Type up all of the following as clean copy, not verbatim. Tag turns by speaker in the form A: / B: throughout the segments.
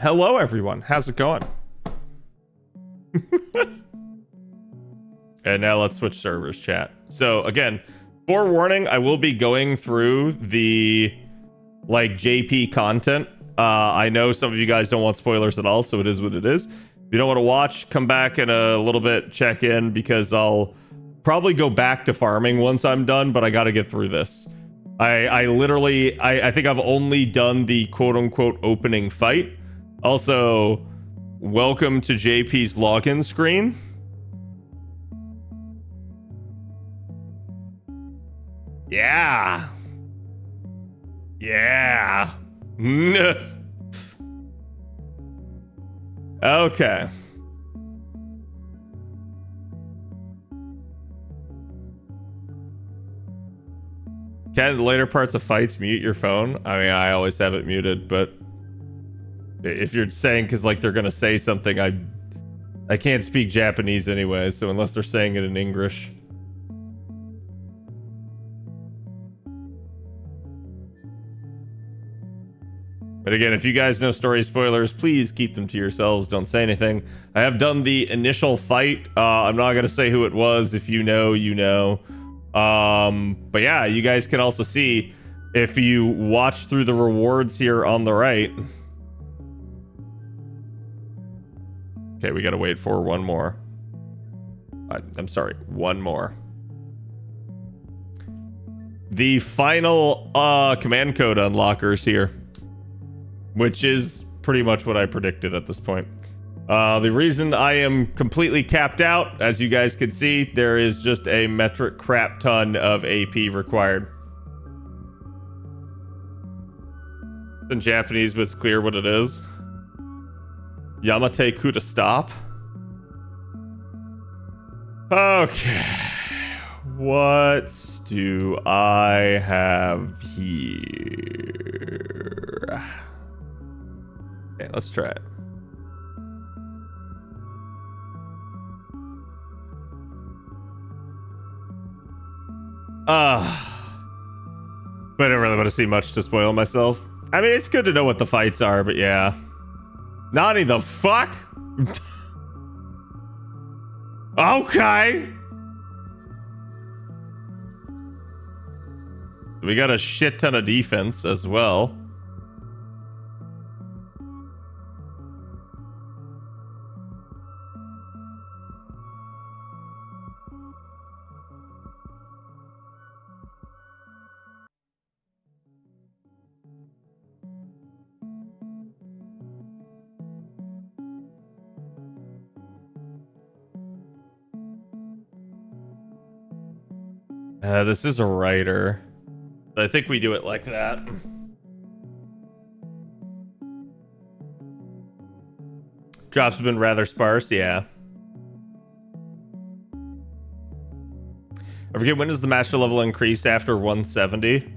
A: Hello, everyone. How's it going? And now let's switch servers, chat. So again, forewarning, I will be going through the like JP content. I know some of you guys don't want spoilers at all, so it is what it is. If you don't want to watch, come back in a little bit, check in, because I'll probably go back to farming once I'm done, but I got to get through this. I literally think I've only done the quote-unquote opening fight. Also, welcome to JP's login screen. Yeah. Yeah. Okay. Can the later parts of fights mute your phone? I mean, I always have it muted, but if you're saying because like they're gonna say something, I can't speak Japanese anyway, so unless they're saying it in English. But again, if you guys know story spoilers, please keep them to yourselves. Don't say anything. I have done the initial fight. I'm not gonna say who it was. If you know, you know. But yeah, you guys can also see if you watch through the rewards here on the right. Okay, we gotta wait for one more. I'm sorry, one more. The final command code unlockers here, which is pretty much what I predicted at this point. The reason I am completely capped out, as you guys can see, there is just a metric crap ton of AP required. In Japanese, but it's clear what it is. Yamate Kuta stop. Okay. What do I have here? Okay, let's try it. But I don't really want to see much to spoil myself. I mean, it's good to know what the fights are, but yeah. Nani the fuck? Okay. We got a shit ton of defense as well. This is a writer. I think we do it like that. Drops have been rather sparse, yeah. I forget, when does the master level increase after 170?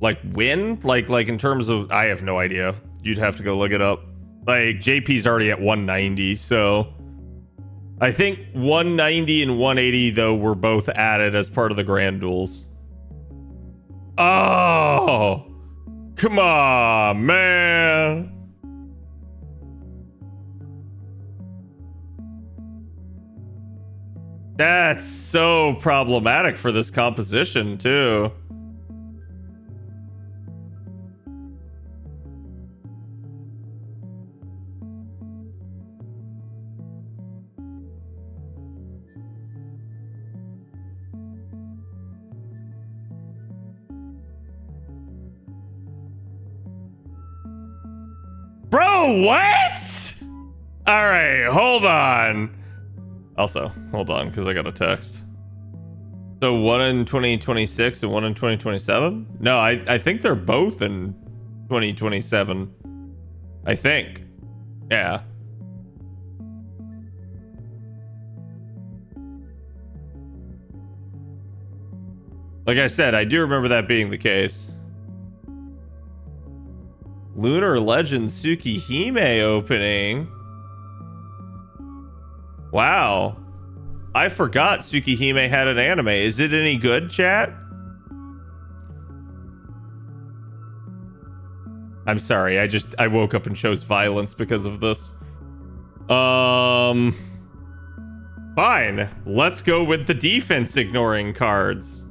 A: Like when? Like in terms of, I have no idea. You'd have to go look it up. Like JP's already at 190, so I think 190 and 180 though were both added as part of the grand duels. Oh, come on, man. That's so problematic for this composition too. Bro, what? All right, hold on. Also, hold on, because I got a text. So one in 2026 and one in 2027? No, I think they're both in 2027. I think. Yeah. Like I said, I do remember that being the case. Lunar Legend Tsukihime opening. Wow. I forgot Tsukihime had an anime. Is it any good, chat? I'm sorry, I woke up and chose violence because of this. Fine. Let's go with the defense ignoring cards.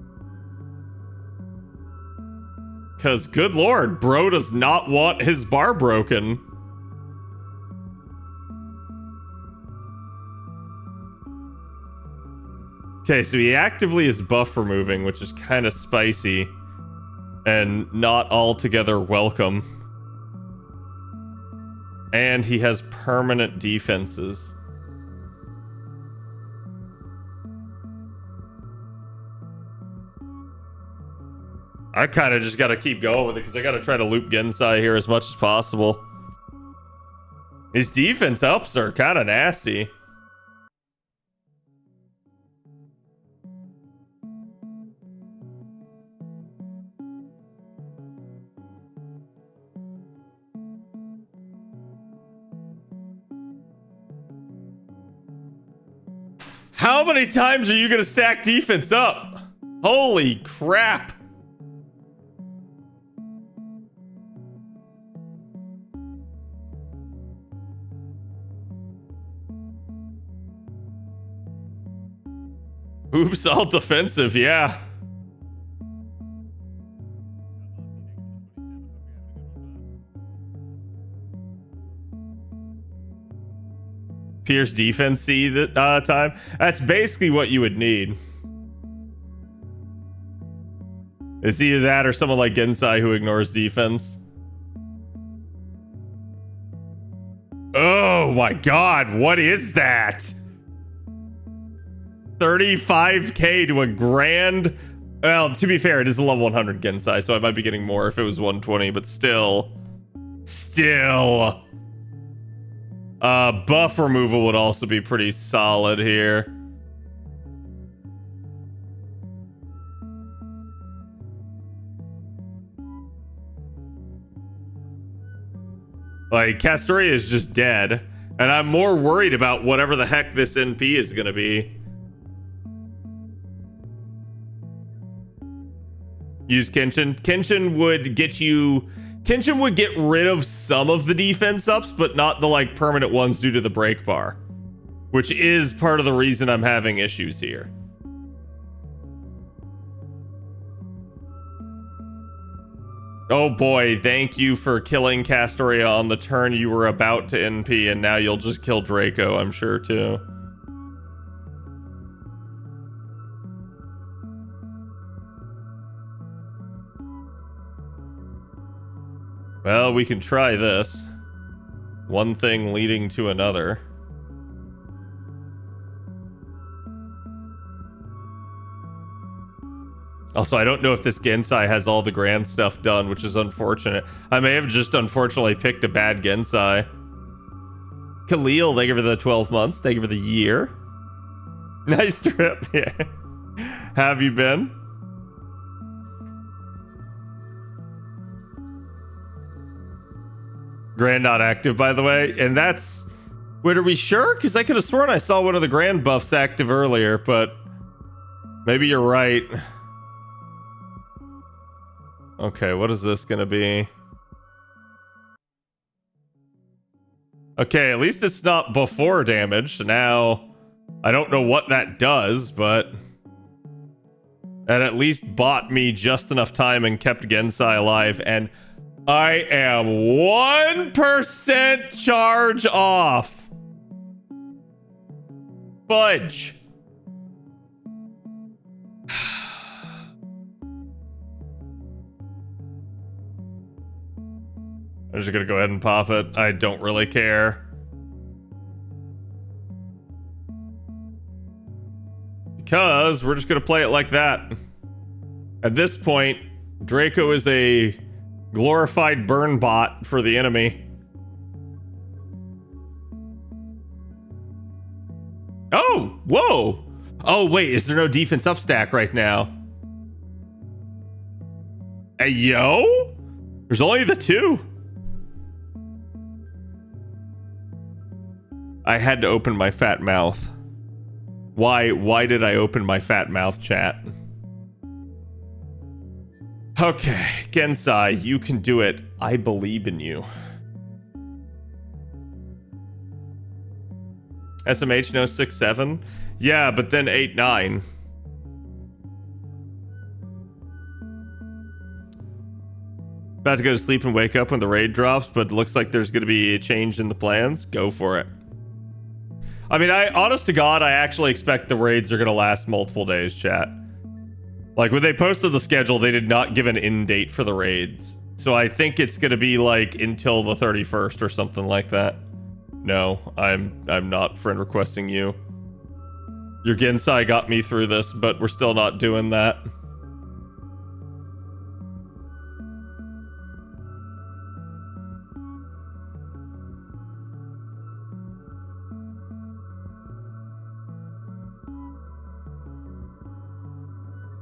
A: Because, good lord, bro does not want his bar broken. Okay, so he actively is buff removing, which is kind of spicy. And not altogether welcome. And he has permanent defenses. I kind of just got to keep going with it because I got to try to loop Gensai here as much as possible. His defense ups are kind of nasty. How many times are you going to stack defense up? Holy crap. Oops, all defensive, yeah. Pierce defense C time. That's basically what you would need. It's either that or someone like Gensai who ignores defense. Oh my god, what is that? 35k to a grand. Well, to be fair, it is a level 100 Gensai, so I might be getting more if it was 120, but still. Buff removal would also be pretty solid here. Like, Castoria is just dead, and I'm more worried about whatever the heck this NP is gonna be. Use Kenshin. Kenshin would get you... Kenshin would get rid of some of the defense ups, but not the, like, permanent ones due to the break bar. Which is part of the reason I'm having issues here. Oh boy, thank you for killing Castoria on the turn you were about to NP, and now you'll just kill Draco, I'm sure, too. Well, we can try this. One thing leading to another. Also, I don't know if this Gensai has all the grand stuff done, which is unfortunate. I may have just unfortunately picked a bad Gensai. Khalil, thank you for the 12 months. Thank you for the year. Nice trip. Yeah. Have you been? Grand not active, by the way. And that's... Wait, are we sure? Because I could have sworn I saw one of the grand buffs active earlier, but... Maybe you're right. Okay, what is this gonna be? Okay, at least it's not before damage. Now, I don't know what that does, but... That at least bought me just enough time and kept Gensai alive, and... I am 1% charge off. Fudge. I'm just gonna go ahead and pop it. I don't really care. Because we're just gonna play it like that. At this point, Draco is a glorified burn bot for the enemy. Oh, whoa. Oh, wait, is there no defense up stack right now? Hey, yo? There's only the two. I had to open my fat mouth. Why did I open my fat mouth, chat? Okay, Gensai, you can do it. I believe in you. SMH no 6-7? Yeah, but then 8-9. About to go to sleep and wake up when the raid drops, but looks like there's going to be a change in the plans. Go for it. I mean, honest to God, I actually expect the raids are going to last multiple days, chat. Like, when they posted the schedule, they did not give an end date for the raids. So I think it's going to be, like, until the 31st or something like that. No, I'm not friend requesting you. Your Gensai got me through this, but we're still not doing that.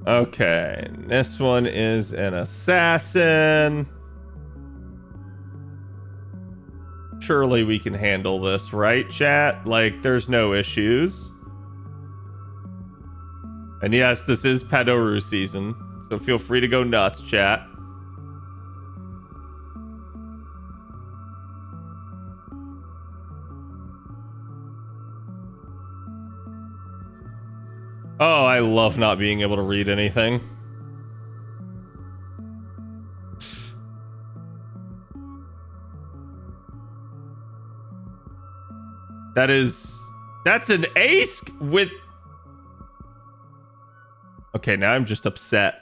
A: Okay, this one is an assassin. Surely we can handle this, right, chat? Like, there's no issues. And yes, this is Padoru season, so feel free to go nuts, chat. Oh, I love not being able to read anything. That's an ace with... Okay, now I'm just upset.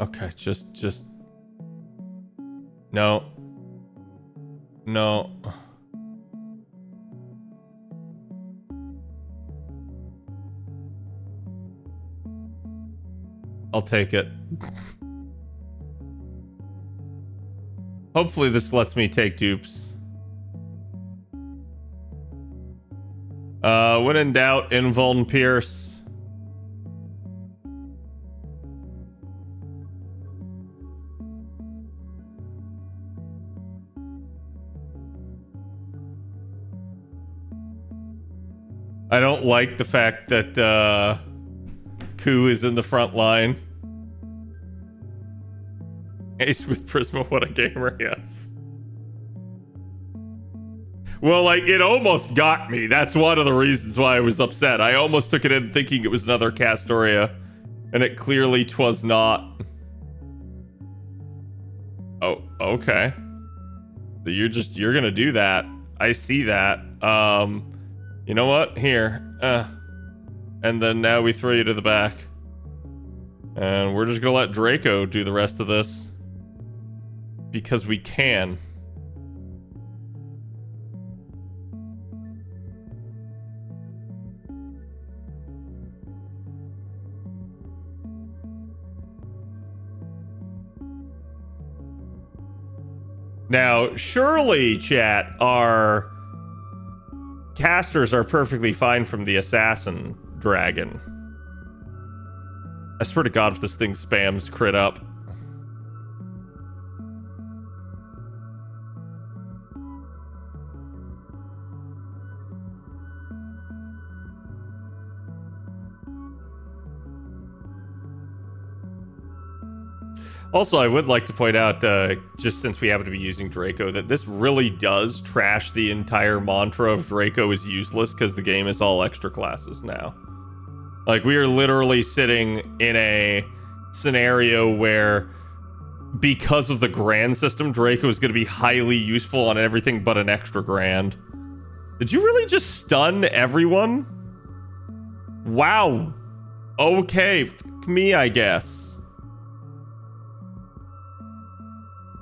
A: Okay, just... No. No. I'll take it. Hopefully this lets me take dupes. When in doubt, invuln Pierce. I don't like the fact that Ku is in the front line. Ace with Prisma, what a gamer, yes. Well, like, it almost got me. That's one of the reasons why I was upset. I almost took it in thinking it was another Castoria, and it clearly twas not. Oh, okay. So you're gonna do that. I see that. You know what? Here. And then now we throw you to the back. And we're just gonna let Draco do the rest of this. Because we can. Now, surely, chat, our casters are perfectly fine from the assassin dragon. I swear to God if this thing spams crit up. Also, I would like to point out, just since we happen to be using Draco, that this really does trash the entire mantra of Draco is useless because the game is all extra classes now. Like, we are literally sitting in a scenario where, because of the grand system, Draco is going to be highly useful on everything but an extra grand. Did you really just stun everyone? Wow. Okay, fuck me, I guess.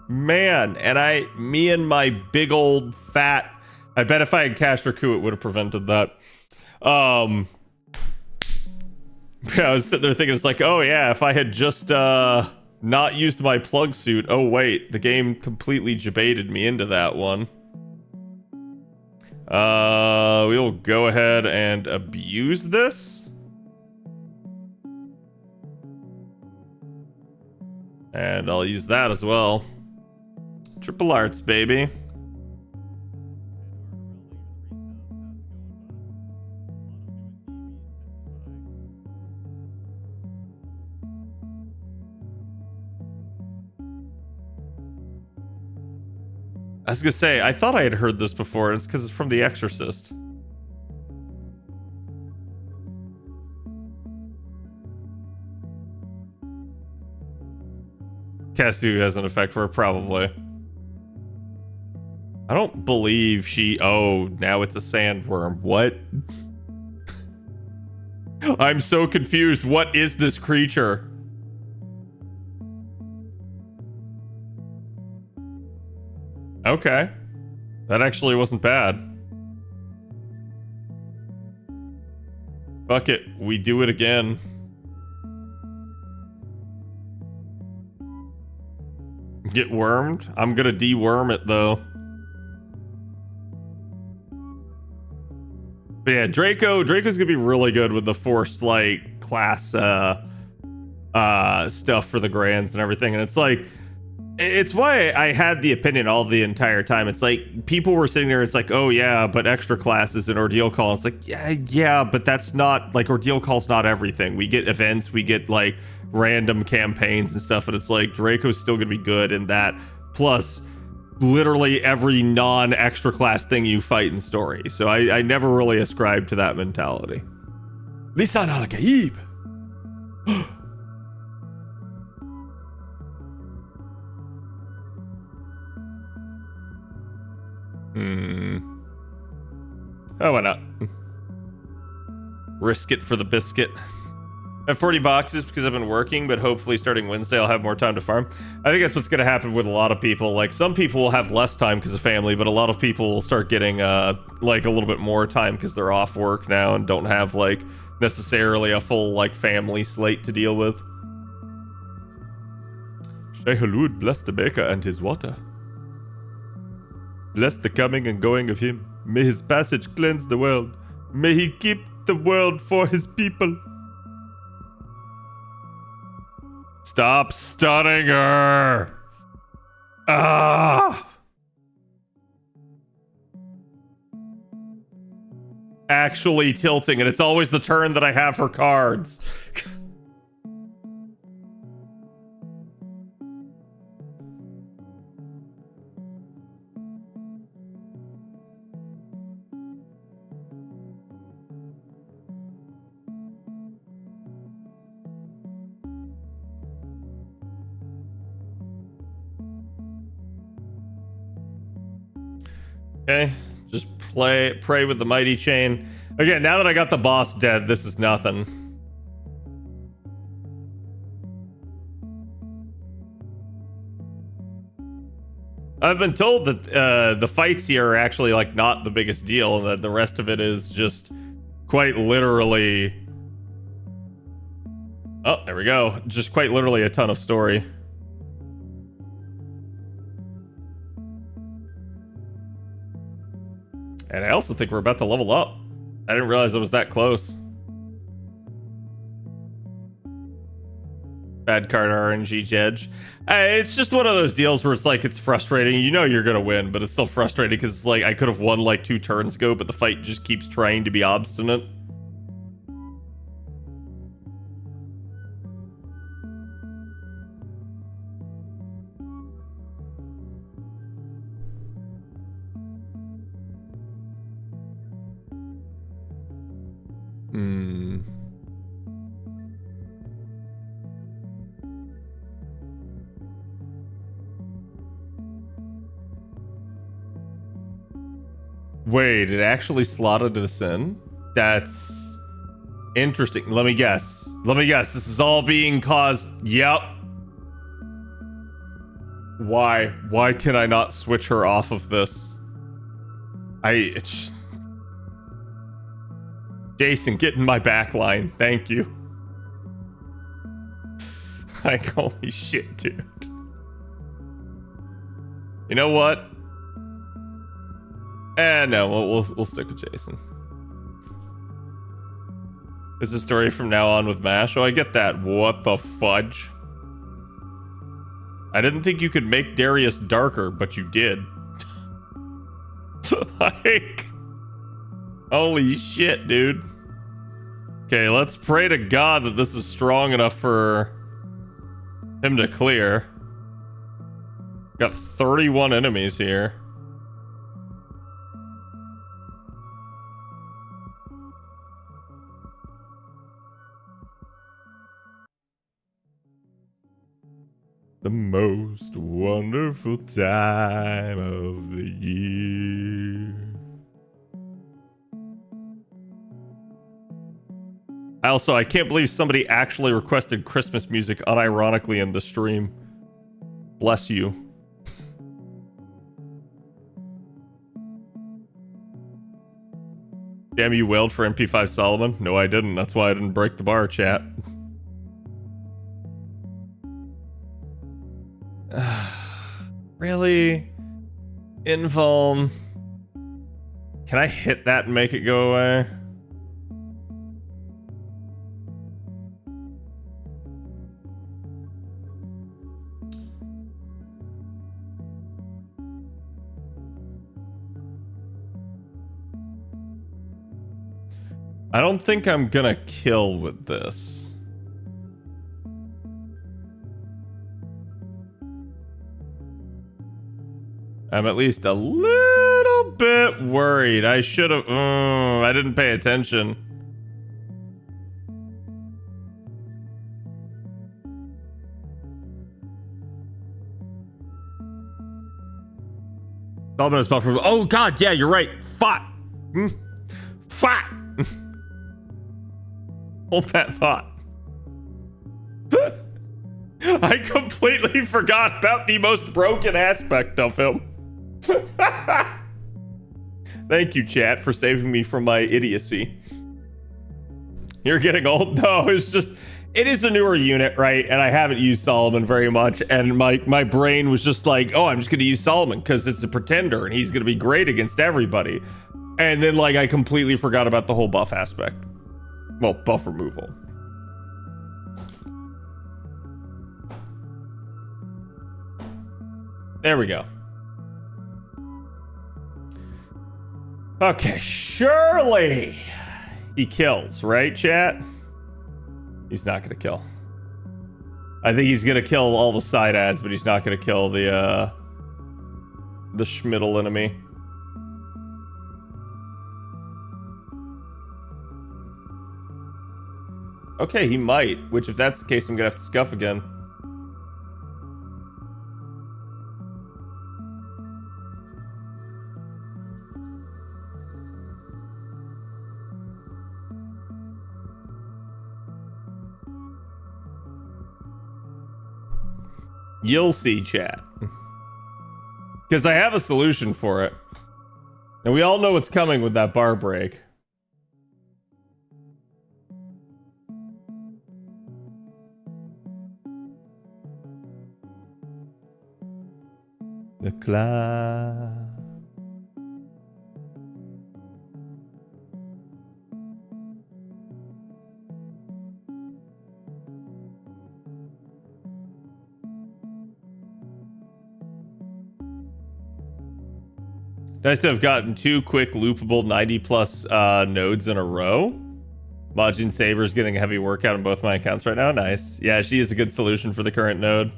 A: Man, and me and my big old fat... I bet if I had Caster Ku, it would have prevented that. Yeah, I was sitting there thinking, it's like, oh yeah, if I had just not used my plug suit. Oh wait, the game completely jebaited me into that one. We'll go ahead and abuse this. And I'll use that as well. Triple arts, baby. I was gonna say, I thought I had heard this before. It's because it's from The Exorcist. Castu has an effect for it, probably. I don't believe she... Oh, now it's a sandworm. What? I'm so confused. What is this creature? Okay. That actually wasn't bad. Fuck it. We do it again. Get wormed? I'm gonna deworm it, though. But yeah, Draco's gonna be really good with the forced, like, class, stuff for the grands and everything. And it's like... It's why I had the opinion all the entire time. It's like people were sitting there. It's like, oh yeah, but extra classes and Ordeal Call. It's like, yeah, but that's not like Ordeal Call's not everything. We get events, we get like random campaigns and stuff, and it's like Draco's still gonna be good in that. Plus, literally every non-extra class thing you fight in story. So I never really ascribed to that mentality. Lisan al-Gaib. Oh, why not? Risk it for the biscuit. I have 40 boxes because I've been working, but hopefully starting Wednesday I'll have more time to farm. I think that's what's going to happen with a lot of people. Like, some people will have less time because of family, but a lot of people will start getting, like, a little bit more time because they're off work now and don't have, like, necessarily a full, like, family slate to deal with. Shai-Hulud, bless the baker and his water. Bless the coming and going of him. May his passage cleanse the world. May he keep the world for his people. Stop stunning her! Ah! Actually tilting, and it's always the turn that I have for cards. Okay, just pray with the mighty chain. Again, now that I got the boss dead, this is nothing. I've been told that the fights here are actually like not the biggest deal, and that the rest of it is just quite literally... Oh, there we go. Just quite literally a ton of story. And I also think we're about to level up. I didn't realize it was that close. Bad card RNG Jedge. It's just one of those deals where it's like, it's frustrating. You know you're going to win, but it's still frustrating because it's like, I could have won like 2 turns ago, but the fight just keeps trying to be obstinate. Wait, it actually slotted this in? That's interesting. Let me guess. This is all being caused. Yep. Why? Why can I not switch her off of this? Jason, get in my back line. Thank you. Like, holy shit, dude. You know what? No, we'll stick with Jason. Is the story from now on with MASH? Oh, I get that. What the fudge? I didn't think you could make Darius darker, but you did. Like, holy shit, dude. Okay, let's pray to God that this is strong enough for him to clear. Got 31 enemies here. The most wonderful time of the year. I can't believe somebody actually requested Christmas music unironically in the stream. Bless you. Damn, you wailed for MP5 Solomon? No, I didn't. That's why I didn't break the bar, chat. Really? Invuln. Can I hit that and make it go away? I don't think I'm gonna kill with this. I'm at least a little bit worried. I should have... I didn't pay attention. Solomon is buffed from... Oh, God, yeah, you're right. Fuck. Fuck. Hold that thought. I completely forgot about the most broken aspect of him. Thank you, chat, for saving me from my idiocy. You're getting old? No, it's just... It is a newer unit, right? And I haven't used Solomon very much. And my brain was just like, oh, I'm just going to use Solomon because it's a pretender and he's going to be great against everybody. And then, like, I completely forgot about the whole buff aspect. Well, buff removal. There we go. Okay, surely he kills, right, chat? He's not gonna kill. I think he's gonna kill all the side ads, but he's not gonna kill the Schmiddle enemy. Okay, he might, which if that's the case, I'm gonna have to scuff again. You'll see, chat. Because I have a solution for it. And we all know what's coming with that bar break. The cloud. Nice to have gotten 2 quick loopable 90 plus nodes in a row. Majin Saber's getting a heavy workout on both my accounts right now. Nice. Yeah, she is a good solution for the current node.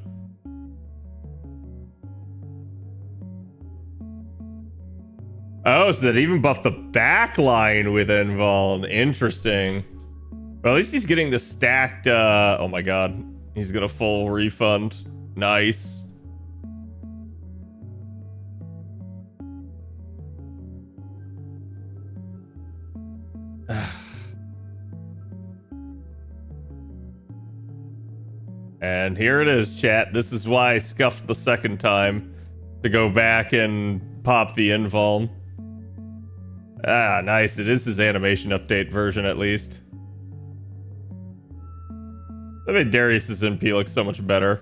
A: Oh, so that even buffed the back line with Invuln. Interesting. Well, at least he's getting the stacked... oh my god. He's got a full refund. Nice. And here it is, chat. This is why I scuffed the second time. To go back and pop the Invuln. Ah, nice. It is his animation update version, at least. That made Darius's MP look so much better.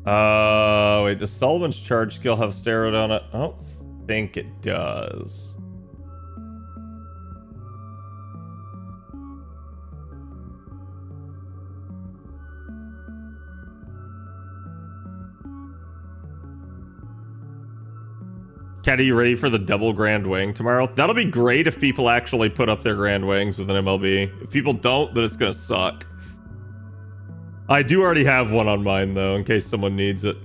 A: Wait, does Solomon's charge skill have steroid on it? I don't think it does. Cat, are you ready for the double Grand Wing tomorrow? That'll be great if people actually put up their Grand Wings with an MLB. If people don't, then it's gonna suck. I do already have one on mine, though, in case someone needs it.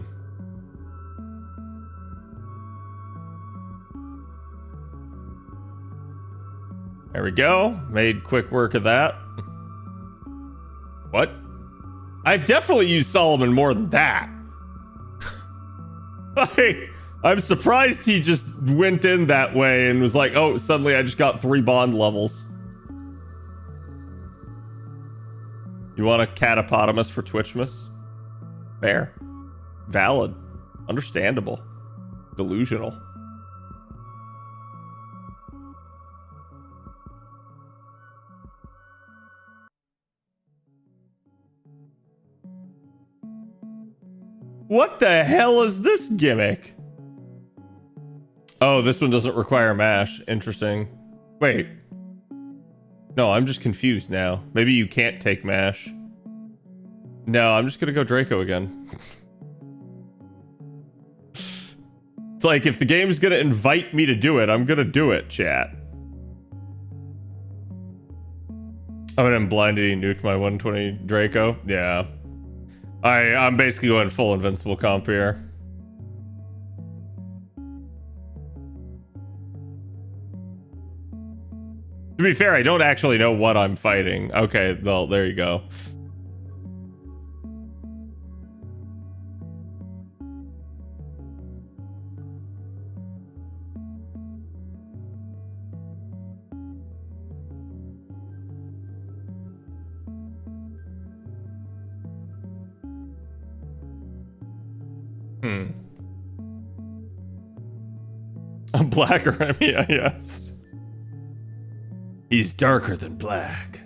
A: There we go. Made quick work of that. What? I've definitely used Solomon more than that. Like, I'm surprised he just went in that way and was like, oh, suddenly I just got 3 bond levels. You want a catapotamus for Twitchmas? Fair. Valid. Understandable. Delusional. What the hell is this gimmick? Oh, this one doesn't require mash. Interesting. Wait. No, I'm just confused now. Maybe you can't take mash. No, I'm just gonna go Draco again. It's like, if the game's gonna invite me to do it, I'm gonna do it, chat. Oh, and I'm blinded, he nuked my 120 Draco. Yeah. I'm basically going full invincible comp here. To be fair, I don't actually know what I'm fighting. Okay, well, there you go. A black Remia, yes. He's darker than black.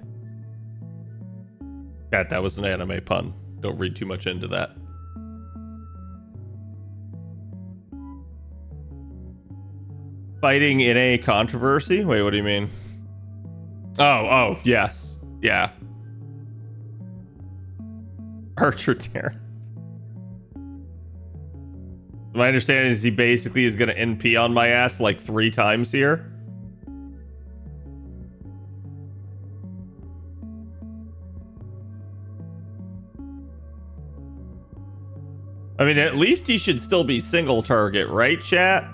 A: God, that was an anime pun. Don't read too much into that. Fighting in a controversy? Wait, what do you mean? Oh, yes. Yeah. Archer Terrence. My understanding is he basically is going to NP on my ass like 3 times here. I mean, at least he should still be single target, right, chat?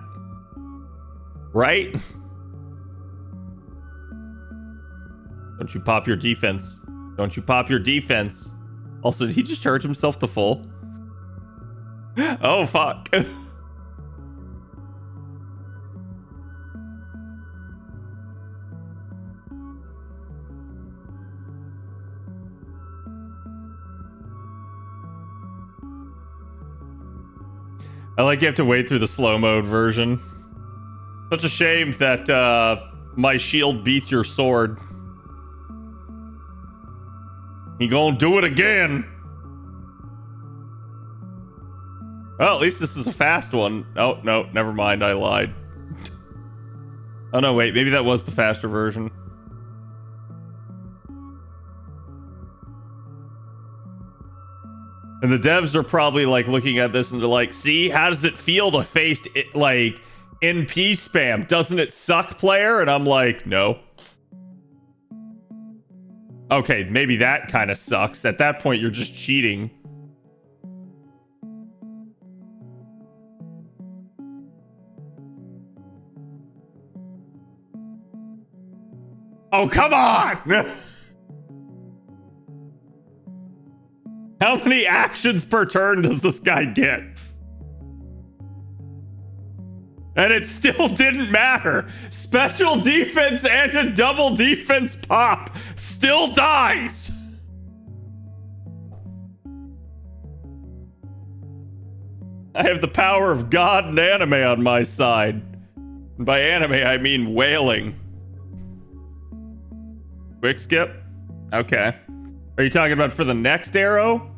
A: Right? Don't you pop your defense. Don't you pop your defense. Also, did he just charge himself to full? Oh, fuck. I like you have to wait through the slow mode version. Such a shame that my shield beats your sword. He gonna do it again. Well, at least this is a fast one. Oh, no, never mind. I lied. Oh, no, wait. Maybe that was the faster version. And the devs are probably, like, looking at this and they're like, see? How does it feel to face, it, like, NP spam? Doesn't it suck, player? And I'm like, no. Okay, maybe that kind of sucks. At that point, you're just cheating. Oh, come on! How many actions per turn does this guy get? And it still didn't matter. Special defense and a double defense pop still dies. I have the power of God and anime on my side. And by anime, I mean wailing. Quick skip? Okay. Are you talking about for the next arrow?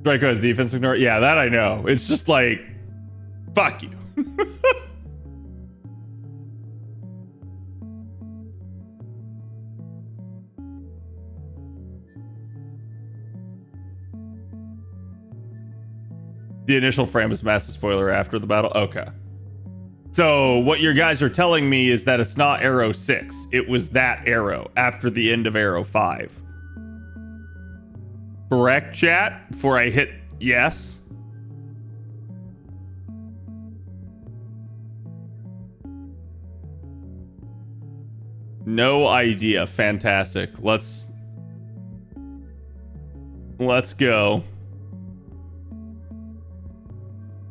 A: Draco has defense ignore. Yeah, that I know. It's just like, fuck you. The initial frame is massive spoiler after the battle. Okay. So what your guys are telling me is that it's not arrow 6. It was that arrow after the end of arrow 5. Correct, chat? Before I hit yes. No idea. Fantastic. Let's go.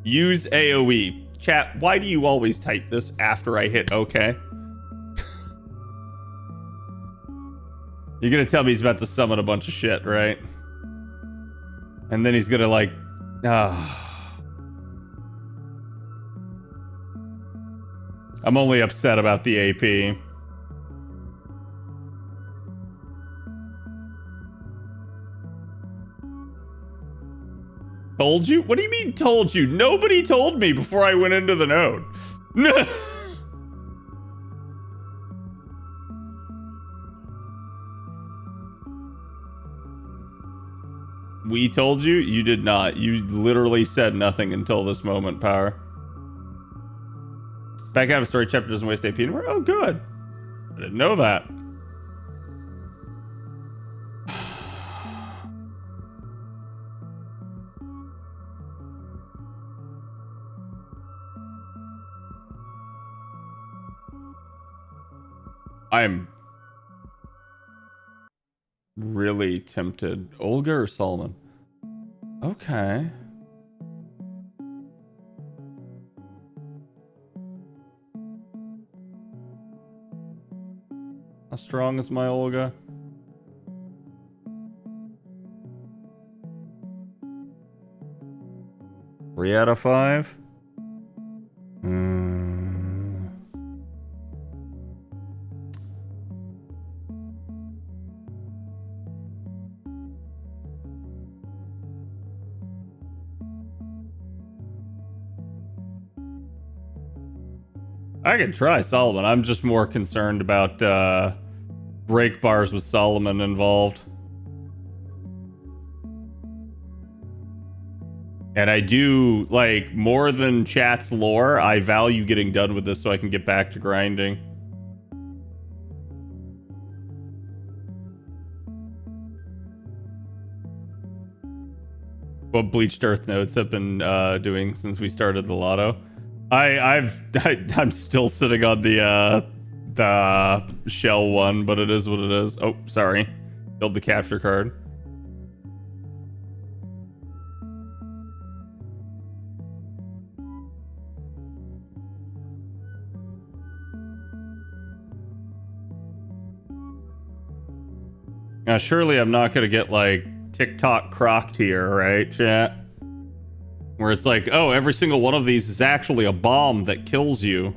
A: Use AoE. Chat, why do you always type this after I hit OK? You're gonna tell me he's about to summon a bunch of shit, right? And then he's gonna like... I'm only upset about the AP. Told you? What do you mean told you? Nobody told me before I went into the node. We told you? You did not. You literally said nothing until this moment, Power. Back out of story chapter doesn't waste AP anymore? Oh, good. I didn't know that. I'm really tempted. Olga or Solomon? Okay. How strong is my Olga? Three out of 5? I could try Solomon. I'm just more concerned about break bars with Solomon involved. And I do, like, more than chat's lore, I value getting done with this so I can get back to grinding. What Bleached Earth nodes have been doing since we started the lotto. I'm still sitting on the shell one, but it is what it is. Oh, sorry. Build the capture card. Now, surely I'm not going to get, like, TikTok crocked here, right, chat? Where it's like, oh, every single one of these is actually a bomb that kills you.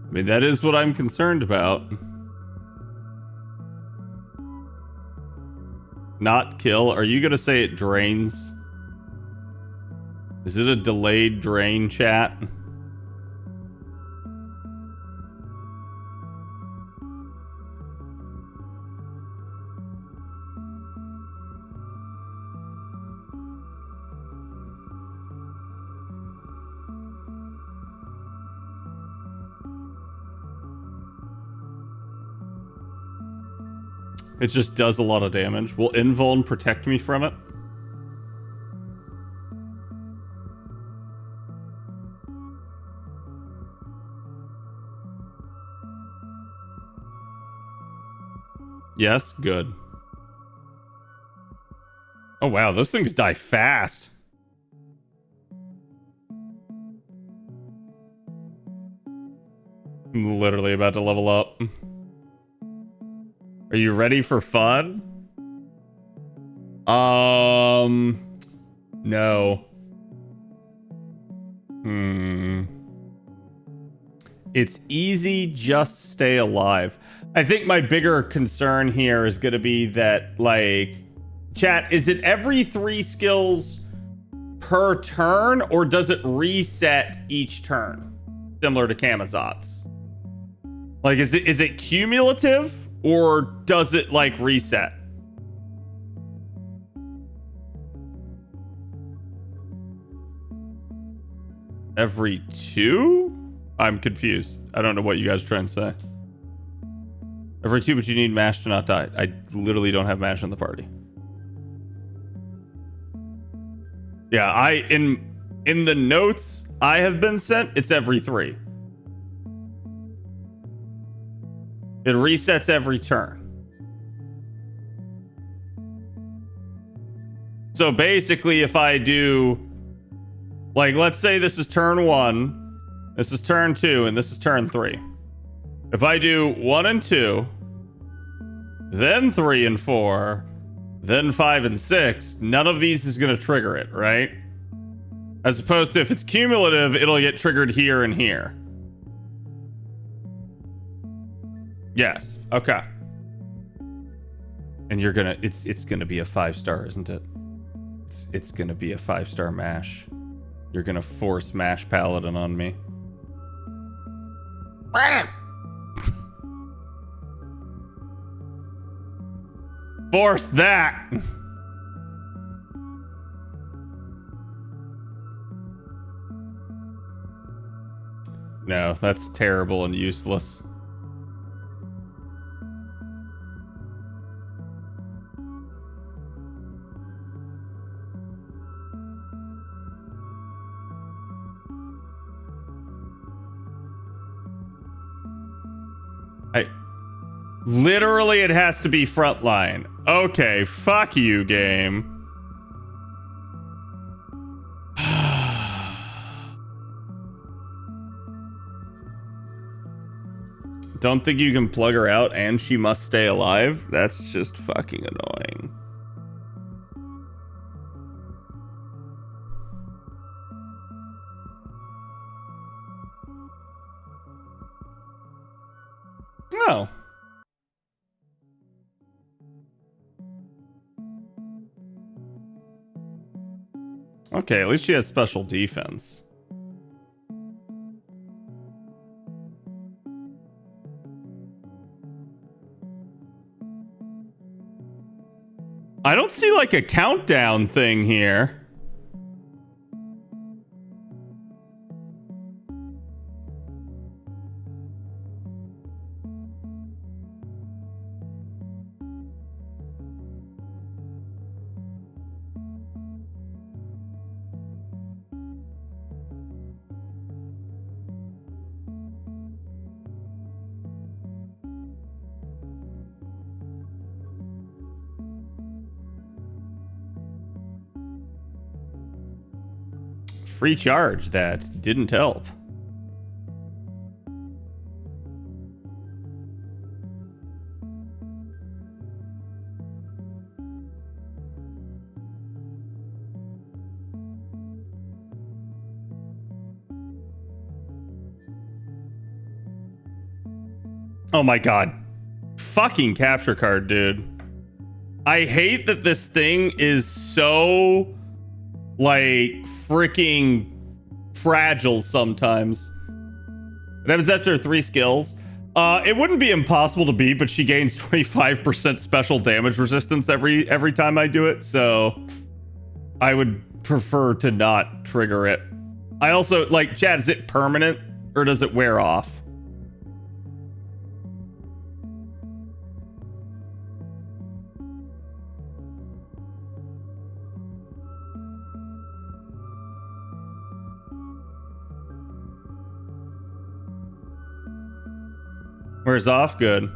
A: I mean, that is what I'm concerned about. Not kill. Are you gonna say it drains? Is it a delayed drain, chat? It just does a lot of damage. Will Invuln protect me from it? Yes? Good. Oh wow, those things die fast. I'm literally about to level up. Are you ready for fun? No. It's easy, just stay alive. I think my bigger concern here is going to be that, like, chat, is it every 3 skills per turn, or does it reset each turn? Similar to Kamazot's. Like, is it cumulative, or does it, like, reset? Every 2? I'm confused. I don't know what you guys are trying to say. Every 2, but you need mash to not die. I literally don't have mash in the party. Yeah, in the notes I have been sent, it's every 3. It resets every turn. So basically, if I do, like, let's say this is turn 1, this is turn 2, and this is turn 3. If I do 1 and 2, then 3 and 4, then 5 and 6, none of these is going to trigger it, right? As opposed to if it's cumulative, it'll get triggered here and here. Yes. Okay. And you're gonna, it's gonna be a 5-star, isn't it? It's gonna be a 5-star mash. You're gonna force mash paladin on me. Force that. No, that's terrible and useless. Literally, it has to be frontline. Okay, fuck you, game. Don't think you can plug her out and she must stay alive? That's just fucking annoying. Oh. Okay, at least she has special defense. I don't see like a countdown thing here. Free charge that didn't help. Oh my god. Fucking capture card, dude. I hate that this thing is so, like, freaking fragile sometimes. It happens after 3 skills. It wouldn't be impossible to beat, but she gains 25% special damage resistance every time I do it, so I would prefer to not trigger it. I also, like, Chad, is it permanent or does it wear off? Wears off? Good.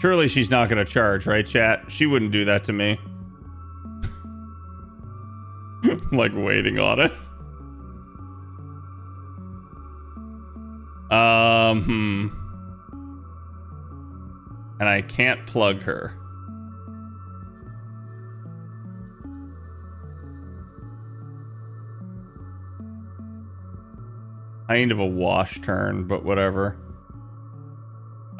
A: Surely she's not going to charge, right, chat? She wouldn't do that to me. Like waiting on it. And I can't plug her. Kind of a wash turn, but whatever.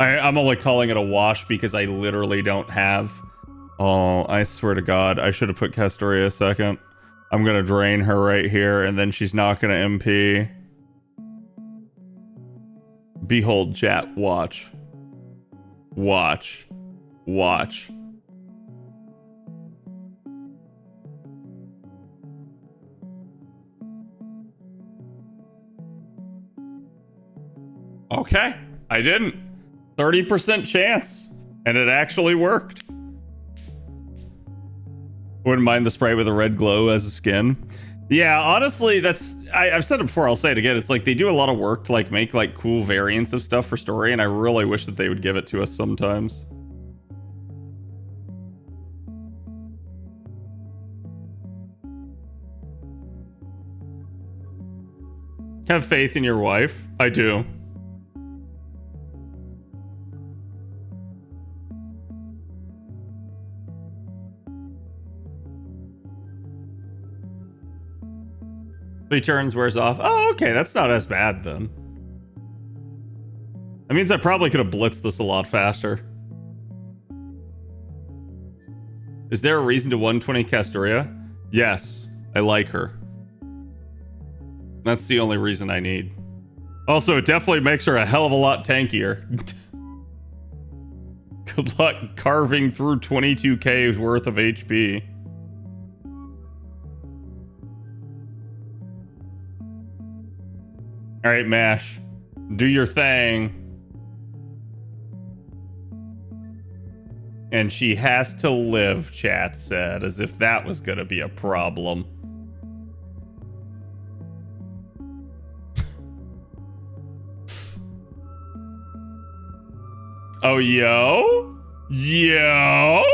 A: I'm only calling it a wash because I literally don't have... Oh, I swear to God, I should have put Castoria second. I'm gonna drain her right here, and then she's not gonna MP. Behold, chat. Watch. Watch. Watch. Okay, I didn't. 30% chance, and it actually worked. Wouldn't mind the sprite with a red glow as a skin. Yeah, honestly, that's... I've said it before, I'll say it again. It's like they do a lot of work to like make like cool variants of stuff for story, and I really wish that they would give it to us sometimes. Have faith in your wife. I do. Three turns wears off. Oh, okay, that's not as bad then. That means I probably could have blitzed this a lot faster. Is there a reason to 120 Castoria? Yes, I like her. That's the only reason I need. Also, it definitely makes her a hell of a lot tankier. Good luck carving through 22k worth of HP. All right, Mash, do your thing. And she has to live, chat said, as if that was gonna be a problem. Oh, yo? Yo?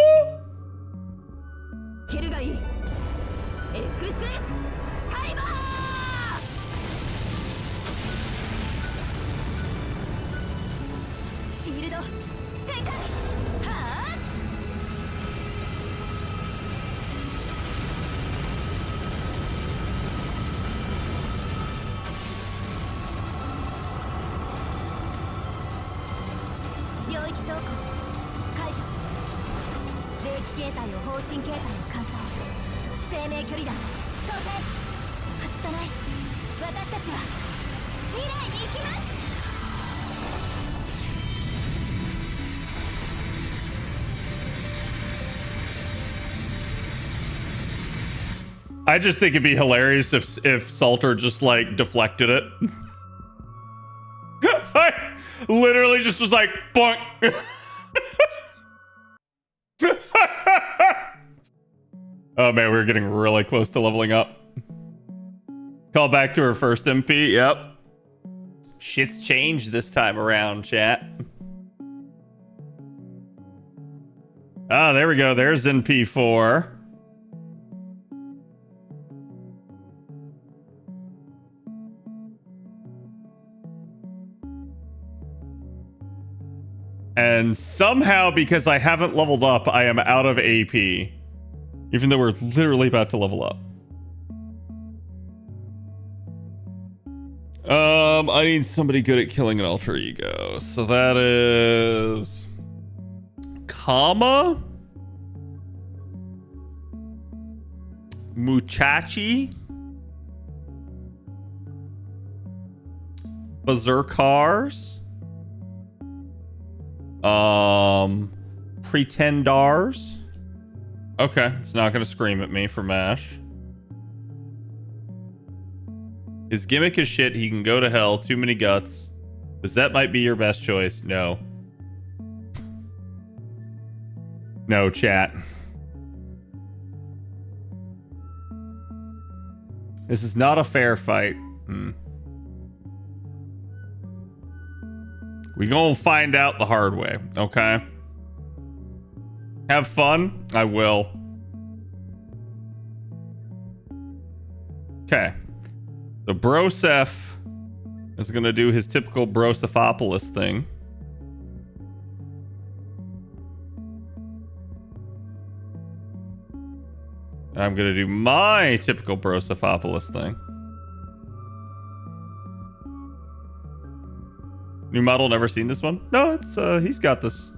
A: I just think it'd be hilarious if Salter just like deflected it. I literally just was like, bonk. Oh man, we're getting really close to leveling up. Call back to her first MP. Yep. Shit's changed this time around, chat. Ah, there we go. There's NP4. And somehow, because I haven't leveled up, I am out of AP. Even though we're literally about to level up. I need somebody good at killing an alter ego. So that is... Kama? Muchachi? Berserkars? Pretendars? Okay, it's not gonna scream at me for Mash. His gimmick is shit. He can go to hell. Too many guts. Bizet might be your best choice. No. No, chat. This is not a fair fight. We gonna find out the hard way, okay? Have fun? I will. Okay. So Broseph is going to do his typical Brosephopolis thing. And I'm going to do my typical Brosephopolis thing. New model, never seen this one? No, it's he's got this.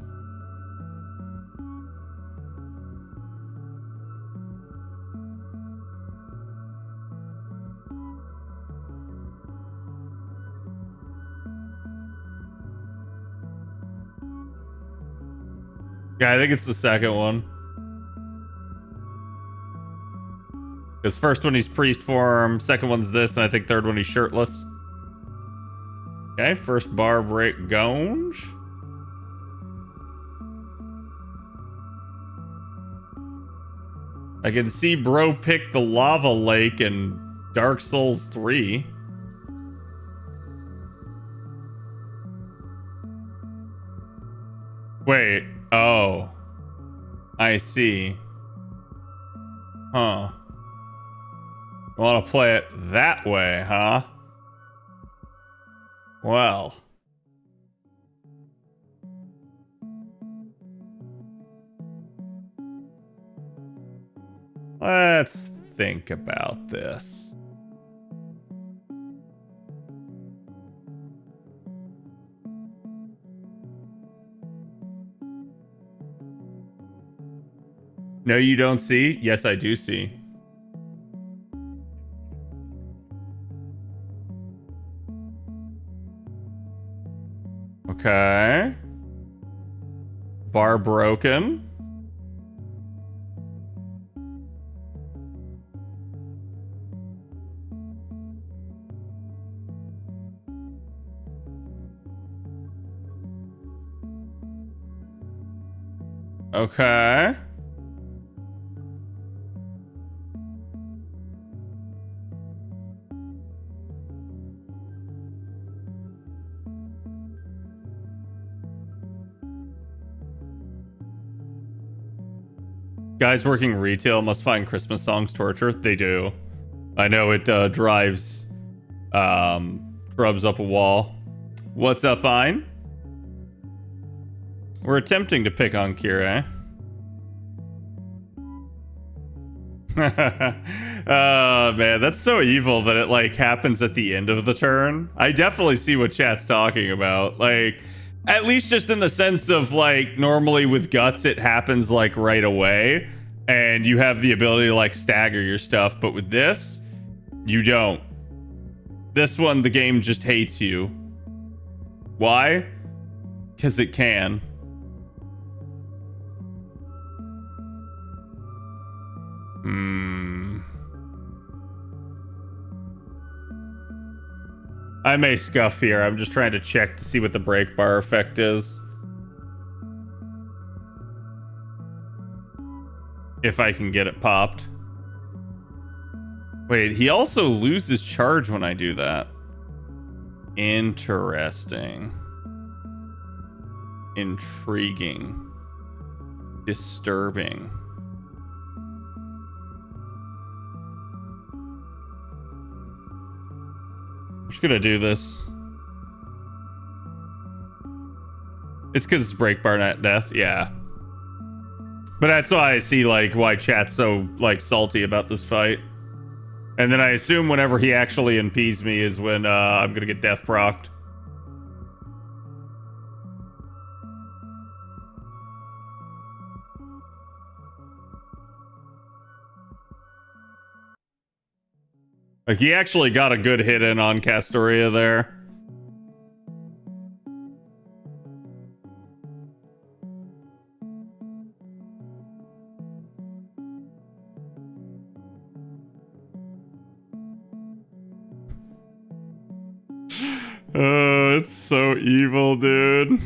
A: Yeah, I think it's the second one. Because first one he's priest form, second one's this, and I think third one he's shirtless. Okay, first bar break Gonge. I can see bro pick the lava lake in Dark Souls 3. Wait, oh. I see. Huh. You want to play it that way, huh? Well. Let's think about this. No, you don't see? Yes, I do see. Okay. Bar broken. Okay. Guys working retail must find Christmas songs torture. They do. I know it drives shrubs up a wall. What's up, Ein? We're attempting to pick on Kira. Oh man, that's so evil that it like happens at the end of the turn. I definitely see what chat's talking about. Like, at least just in the sense of like normally with guts it happens like right away and you have the ability to like stagger your stuff, but with this, you don't. This one, the game just hates you. Why? Because it can. I may scuff here. I'm just trying to check to see what the break bar effect is. If I can get it popped. Wait, he also loses charge when I do that. Interesting. Intriguing. Disturbing. I'm just gonna do this. It's because it's break bar not death, yeah. But that's why I see like why chat's so like salty about this fight. And then I assume whenever he actually impedes me is when I'm gonna get death procced. Like he actually got a good hit in on Castoria there. Oh, it's so evil, dude.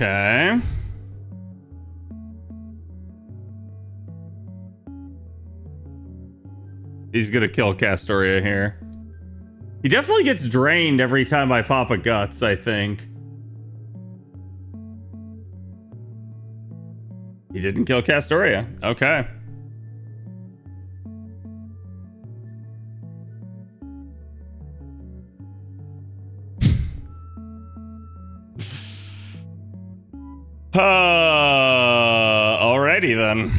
A: Okay. He's gonna kill Castoria here. He definitely gets drained every time I pop a guts, I think. He didn't kill Castoria. Okay. Alrighty then.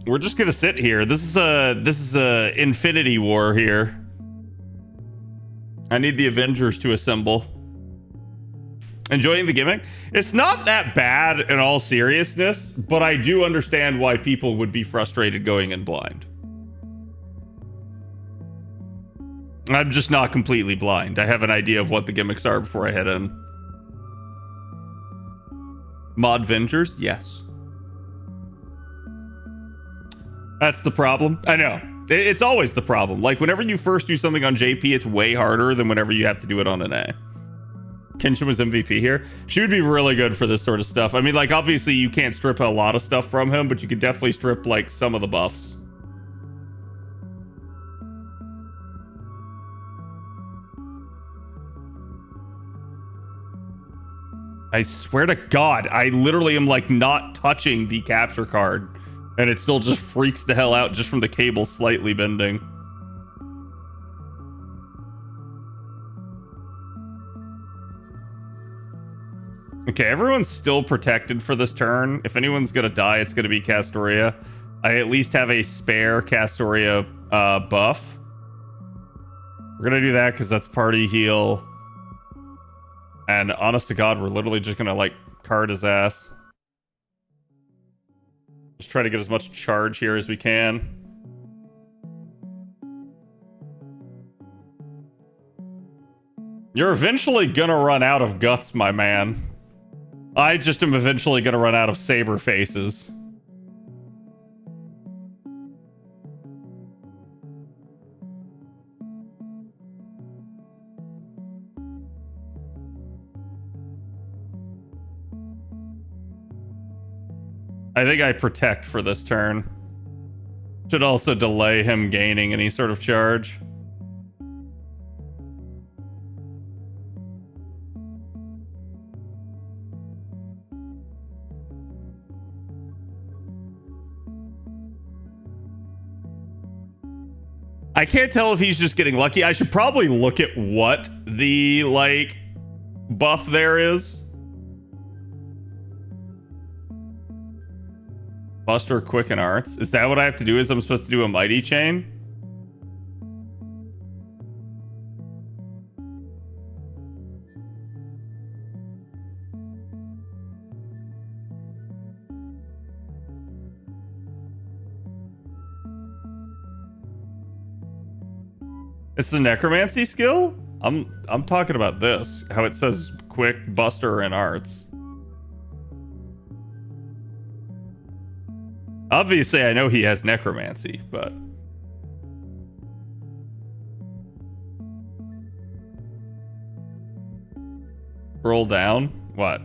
A: We're just gonna sit here. This is a infinity war here. I need the Avengers to assemble. Enjoying the gimmick? It's not that bad in all seriousness, but I do understand why people would be frustrated going in blind. I'm just not completely blind. I have an idea of what the gimmicks are before I head in. Mod Vengers? Yes. That's the problem. I know. It's always the problem. Like, whenever you first do something on JP, it's way harder than whenever you have to do it on an A. Kenshin was MVP here. She would be really good for this sort of stuff. I mean, like, obviously you can't strip a lot of stuff from him, but you could definitely strip, like, some of the buffs. I swear to God, I literally am, like, not touching the capture card. And it still just freaks the hell out just from the cable slightly bending. Okay, everyone's still protected for this turn. If anyone's gonna die, it's gonna be Castoria. I at least have a spare Castoria buff. We're gonna do that because that's party heal. And honest to God, we're literally just gonna, like, card his ass. Just try to get as much charge here as we can. You're eventually gonna run out of guts, my man. I just am eventually gonna run out of saber faces. I think I protect for this turn. Should also delay him gaining any sort of charge. I can't tell if he's just getting lucky. I should probably look at what the, like, buff there is. Buster, Quicken Arts. Is that what I have to do? Is I'm supposed to do a Mighty Chain? It's the Necromancy skill? I'm talking about this. How it says Quick, Buster, and Arts. Obviously, I know he has Necromancy, but... Scroll down? What?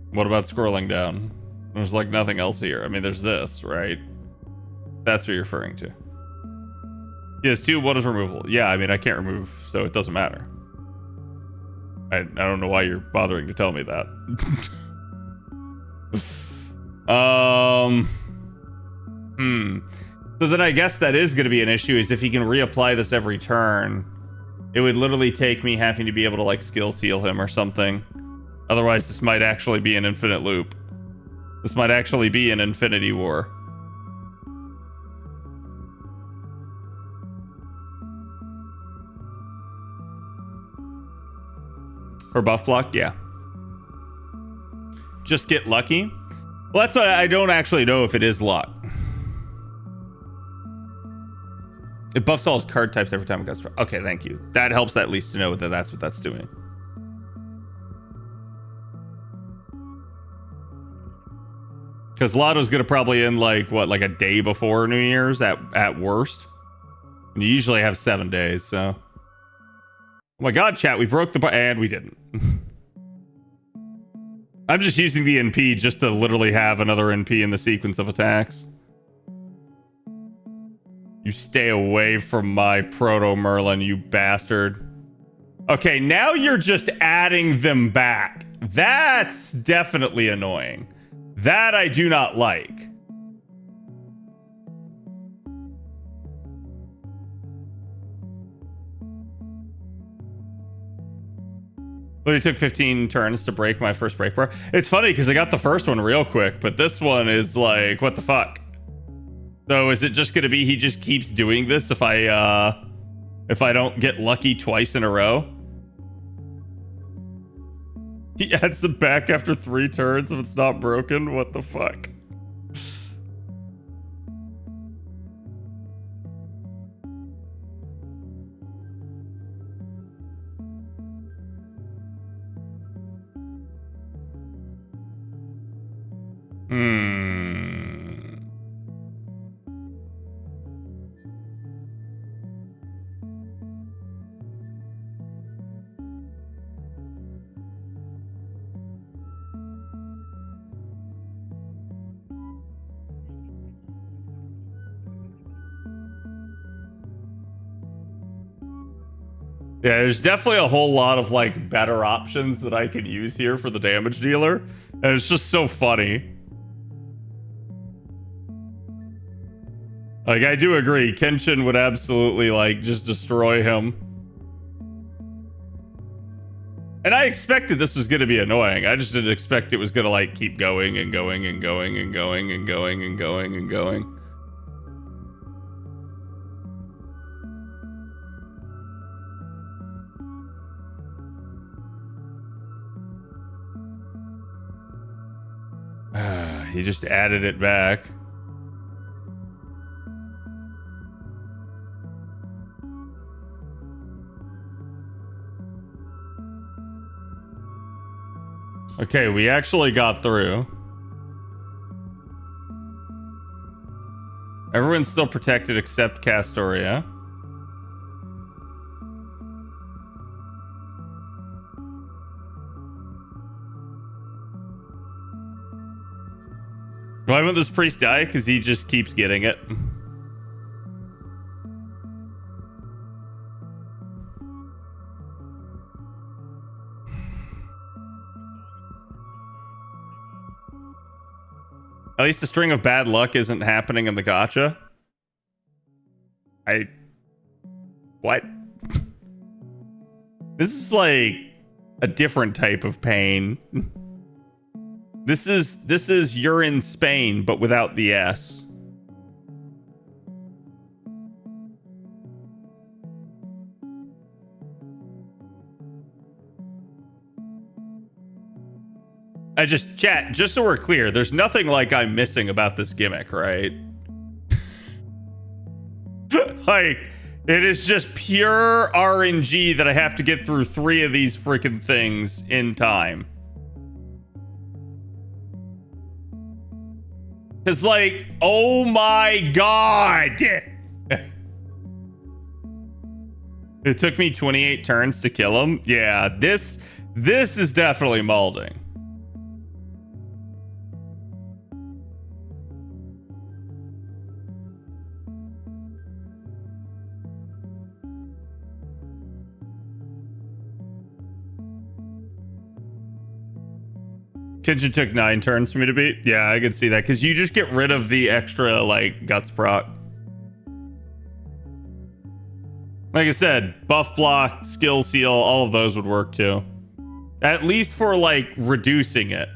A: What about scrolling down? There's, like, nothing else here. I mean, there's this, right? That's what you're referring to. He has 2. What is removal? Yeah, I mean, I can't remove, so it doesn't matter. I don't know why you're bothering to tell me that. So then I guess that is going to be an issue, is if he can reapply this every turn, it would literally take me having to be able to, like, skill seal him or something. Otherwise, this might actually be an infinite loop. This might actually be an infinity war. Or buff block? Yeah. Just get lucky? Well, that's what I don't actually know if it is luck. It buffs all his card types every time it goes. Okay, thank you. That helps at least to know that that's what that's doing. Because Lotto's gonna probably end, like, what, like a day before New Year's at worst. And you usually have 7 days, so. Oh my God, chat, we broke the and we didn't. I'm just using the NP just to literally have another NP in the sequence of attacks. You stay away from my Proto Merlin, you bastard. Okay, now you're just adding them back. That's definitely annoying. That I do not like. Literally took 15 turns to break my first break bar. It's funny because I got the first one real quick, but this one is like, what the fuck? So is it just gonna be he just keeps doing this if I don't get lucky twice in a row? He adds them back after 3 turns if it's not broken. What the fuck? Yeah, there's definitely a whole lot of like better options that I can use here for the damage dealer. And it's just so funny. Like, I do agree. Kenshin would absolutely like just destroy him. And I expected this was going to be annoying. I just didn't expect it was going to like keep going and going and going and going and going and going and going. He just added it back. Okay, we actually got through. Everyone's still protected except Castoria. Why won't this priest die? Because he just keeps getting it. At least a string of bad luck isn't happening in the gacha. What? This is like a different type of pain. This is you're in Spain, but without the S. Chat, just so we're clear, there's nothing like I'm missing about this gimmick, right? Like, it is just pure RNG that I have to get through 3 of these freaking things in time. Cause like, oh my god! It took me 28 turns to kill him. Yeah, this is definitely molding. Kenshin took 9 turns for me to beat. Yeah, I could see that because you just get rid of the extra like guts proc. Like I said, buff block, skill seal, all of those would work too. At least for like reducing it.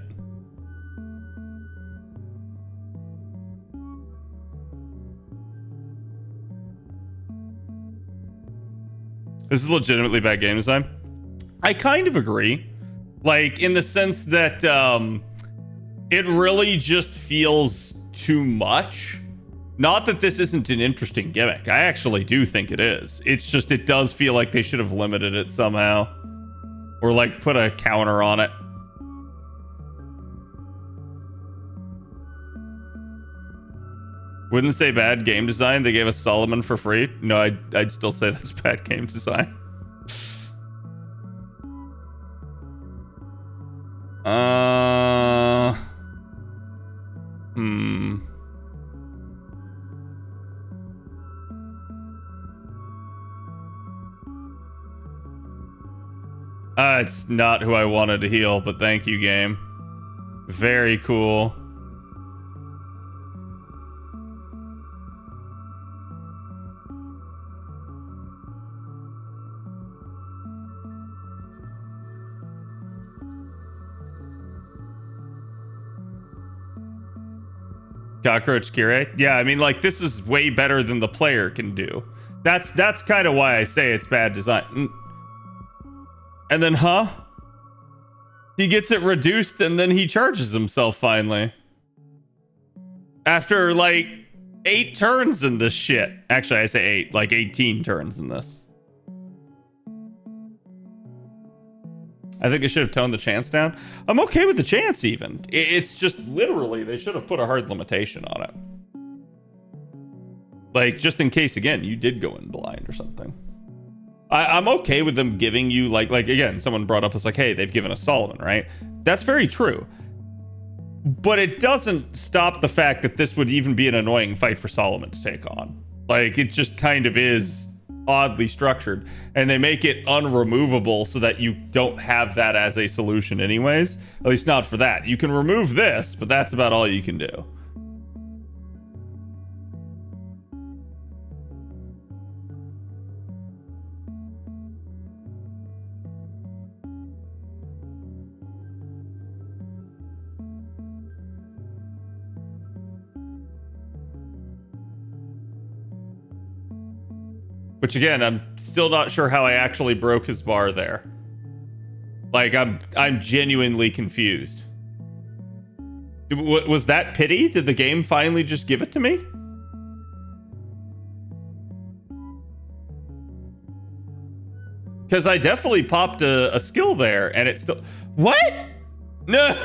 A: This is legitimately bad game design. I kind of agree. Like, in the sense that it really just feels too much. Not that this isn't an interesting gimmick. I actually do think it is. It's just, it does feel like they should have limited it somehow. Or, like, put a counter on it. Wouldn't say bad game design. They gave us Solomon for free. No, I'd still say that's bad game design. Hmm. It's not who I wanted to heal, but thank you, game. Very cool. Cockroach Kire? Yeah, I mean, like, this is way better than the player can do. That's kind of why I say it's bad design. And then, huh? He gets it reduced and then he charges himself finally. After, like, 8 turns in this shit. Actually, I say 8. Like, 18 turns in this. I think I should have toned the chance down. I'm okay with the chance, even. It's just literally, they should have put a hard limitation on it. Like, just in case, again, you did go in blind or something. I'm okay with them giving you, like again, someone brought up, it's like, hey, they've given us Solomon, right? That's very true. But it doesn't stop the fact that this would even be an annoying fight for Solomon to take on. Like, it just kind of is oddly structured. And they make it unremovable so that you don't have that as a solution anyways. At least not for that. You can remove this, but that's about all you can do. Which again, I'm still not sure how I actually broke his bar there. Like, I'm genuinely confused. Was that pity? Did the game finally just give it to me? Because I definitely popped a skill there, and it still... What? No!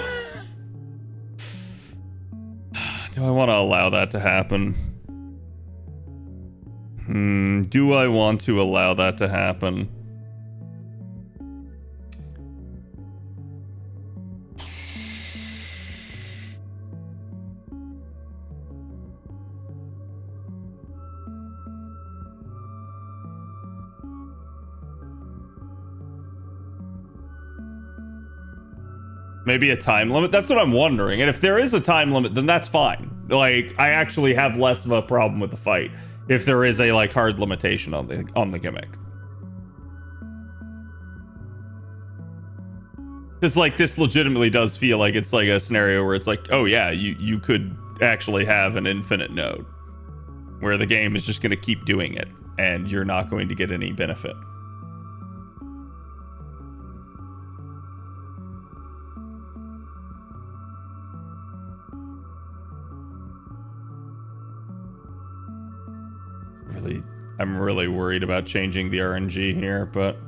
A: Do I want to allow that to happen? Do I want to allow that to happen? Maybe a time limit? That's what I'm wondering. And if there is a time limit, then that's fine. Like, I actually have less of a problem with the fight if there is a, like, hard limitation on the gimmick. Because, like, this legitimately does feel like it's like a scenario where it's like, oh yeah, you could actually have an infinite node where the game is just going to keep doing it and you're not going to get any benefit. I'm really worried about changing the RNG here, but...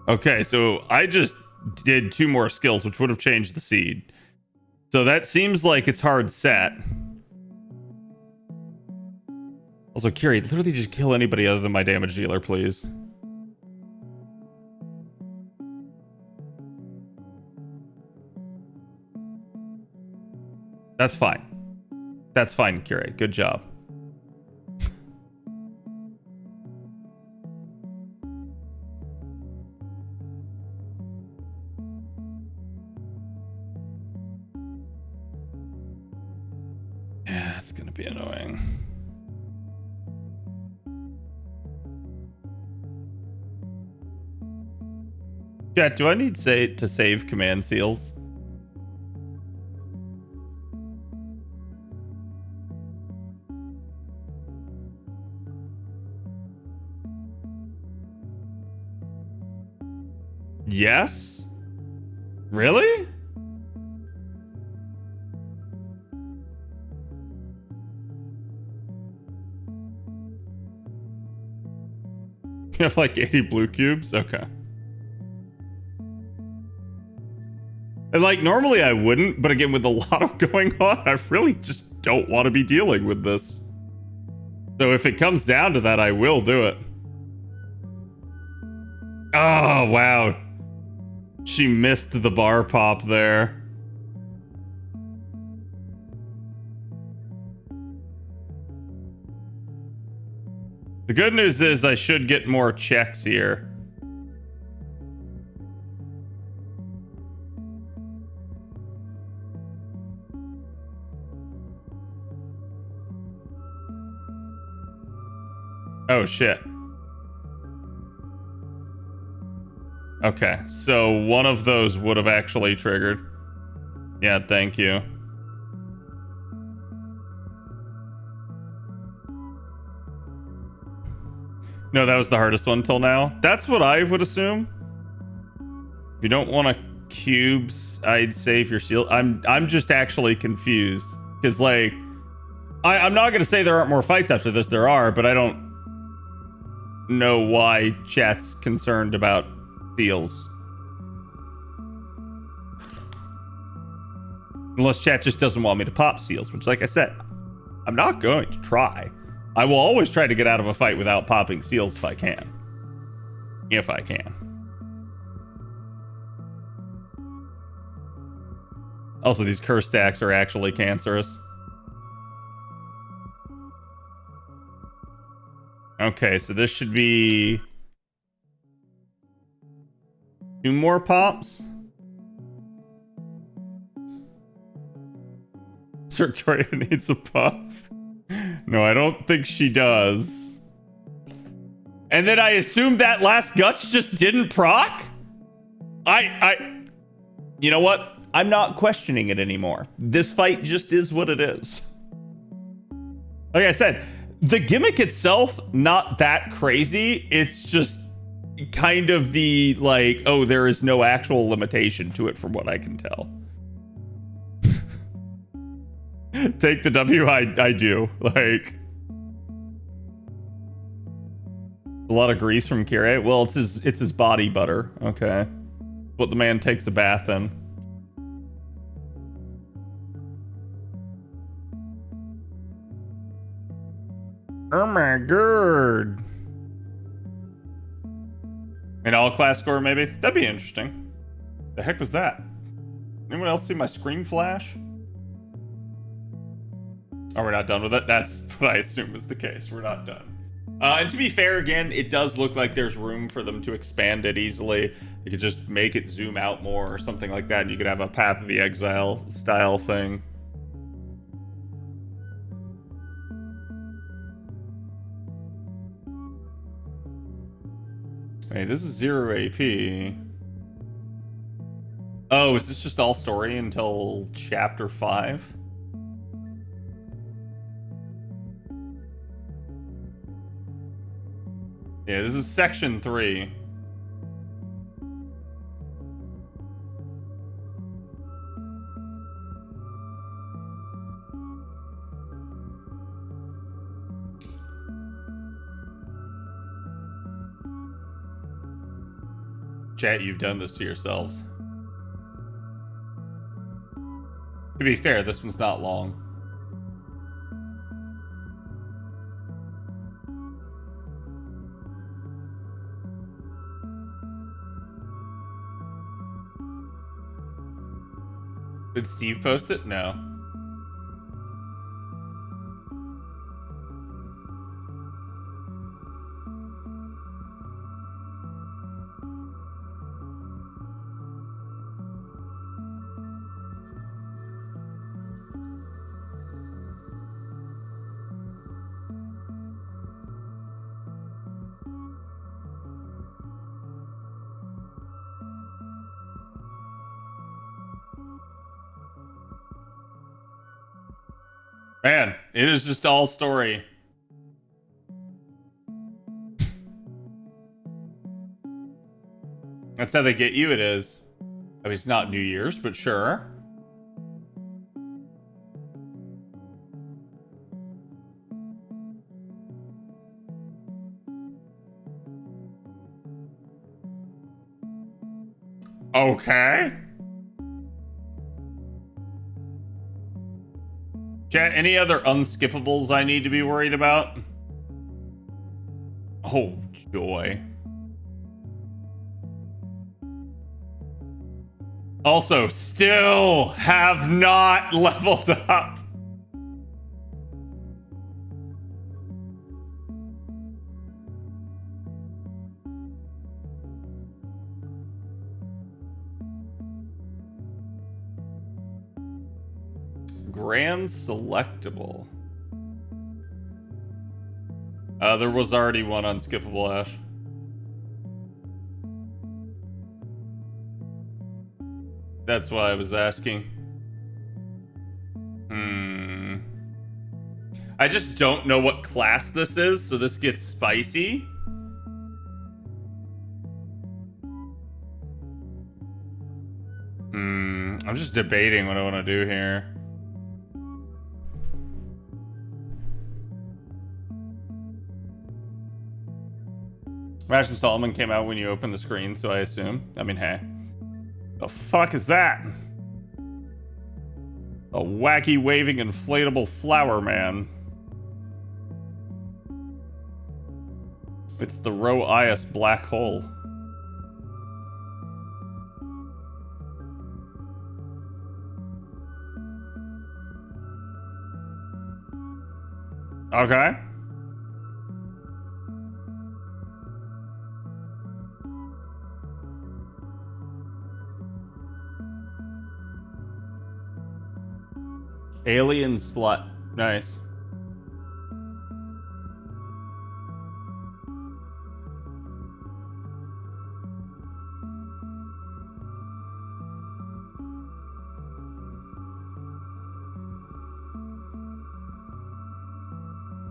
A: Okay, so I just did 2 more skills, which would have changed the seed. So that seems like it's hard set. Also, Kiri, literally just kill anybody other than my damage dealer, please. That's fine. That's fine, Kiri. Good job. Yeah, it's gonna be annoying. Chat, do I need to save command seals? Yes? Really? You have like 80 blue cubes? Okay. And like normally I wouldn't, but again with a lot of going on, I really just don't want to be dealing with this. So if it comes down to that, I will do it. Oh, wow. She missed the bar pop there. The good news is I should get more checks here. Oh, shit. Okay, so one of those would have actually triggered. Yeah, thank you. No, that was the hardest one till now. That's what I would assume. If you don't want to cubes, I'd save your shield. I'm just actually confused. Because, like, I'm not going to say there aren't more fights after this. There are, but I don't know why chat's concerned about seals. Unless chat just doesn't want me to pop seals, which, like I said, I'm not going to try. I will always try to get out of a fight without popping seals if I can. If I can. Also, these curse stacks are actually cancerous. Okay, so this should be 2 more pops. Victoria needs a puff. No, I don't think she does. And then I assume that last guts just didn't proc? You know what? I'm not questioning it anymore. This fight just is what it is. Like I said, the gimmick itself, not that crazy. It's just kind of the, like, oh, there is no actual limitation to it from what I can tell. Take the W, I do. Like, a lot of grease from Kire. Well, it's his body butter. Okay. What the man takes a bath in. Oh my god. An all-class score, maybe? That'd be interesting. The heck was that? Anyone else see my screen flash? Oh, we're not done with it? That's what I assume is the case. We're not done. And to be fair, again, it does look like there's room for them to expand it easily. You could just make it zoom out more or something like that, and you could have a Path of the Exile style thing. Wait, this is 0 AP. Oh, is this just all story until chapter 5? Yeah, this is section 3. Chat, you've done this to yourselves. To be fair, this one's not long. Did Steve post it? No. Man, it is just all story. That's how they get you, it is. I mean, it's not New Year's, but sure. Okay. Chat, any other unskippables I need to be worried about? Oh, joy. Also, still have not leveled up. Grand selectable. There was already one unskippable, Ash. That's why I was asking. I just don't know what class this is, so this gets spicy. I'm just debating what I want to do here. Rash and Solomon came out when you opened the screen, so I assume. I mean, hey. The fuck is that? A wacky waving inflatable flower man. It's the Ro-Ias black hole. Okay. Alien slut. Nice.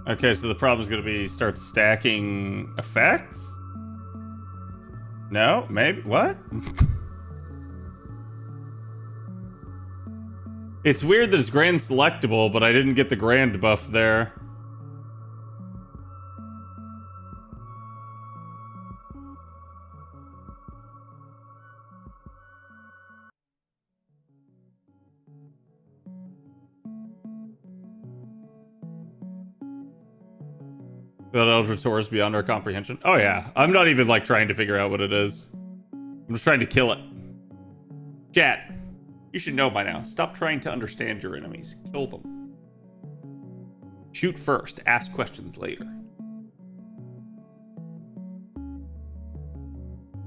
A: Okay, so the problem is going to be start stacking effects? No? Maybe? What? It's weird that it's grand selectable, but I didn't get the grand buff there. That Eldritch Horror is beyond our comprehension. Oh yeah, I'm not even like trying to figure out what it is. I'm just trying to kill it. Chat, you should know by now. Stop trying to understand your enemies. Kill them. Shoot first. Ask questions later.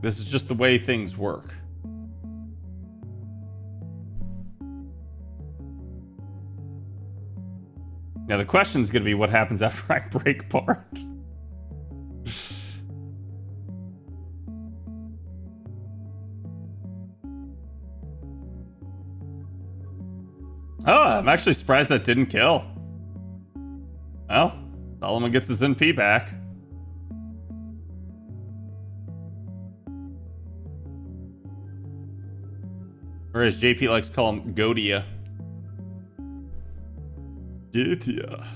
A: This is just the way things work. Now the question's gonna be what happens after I break part. Oh, I'm actually surprised that didn't kill. Well, Solomon gets his NP back. Or as JP likes to call him, Godia. Godia.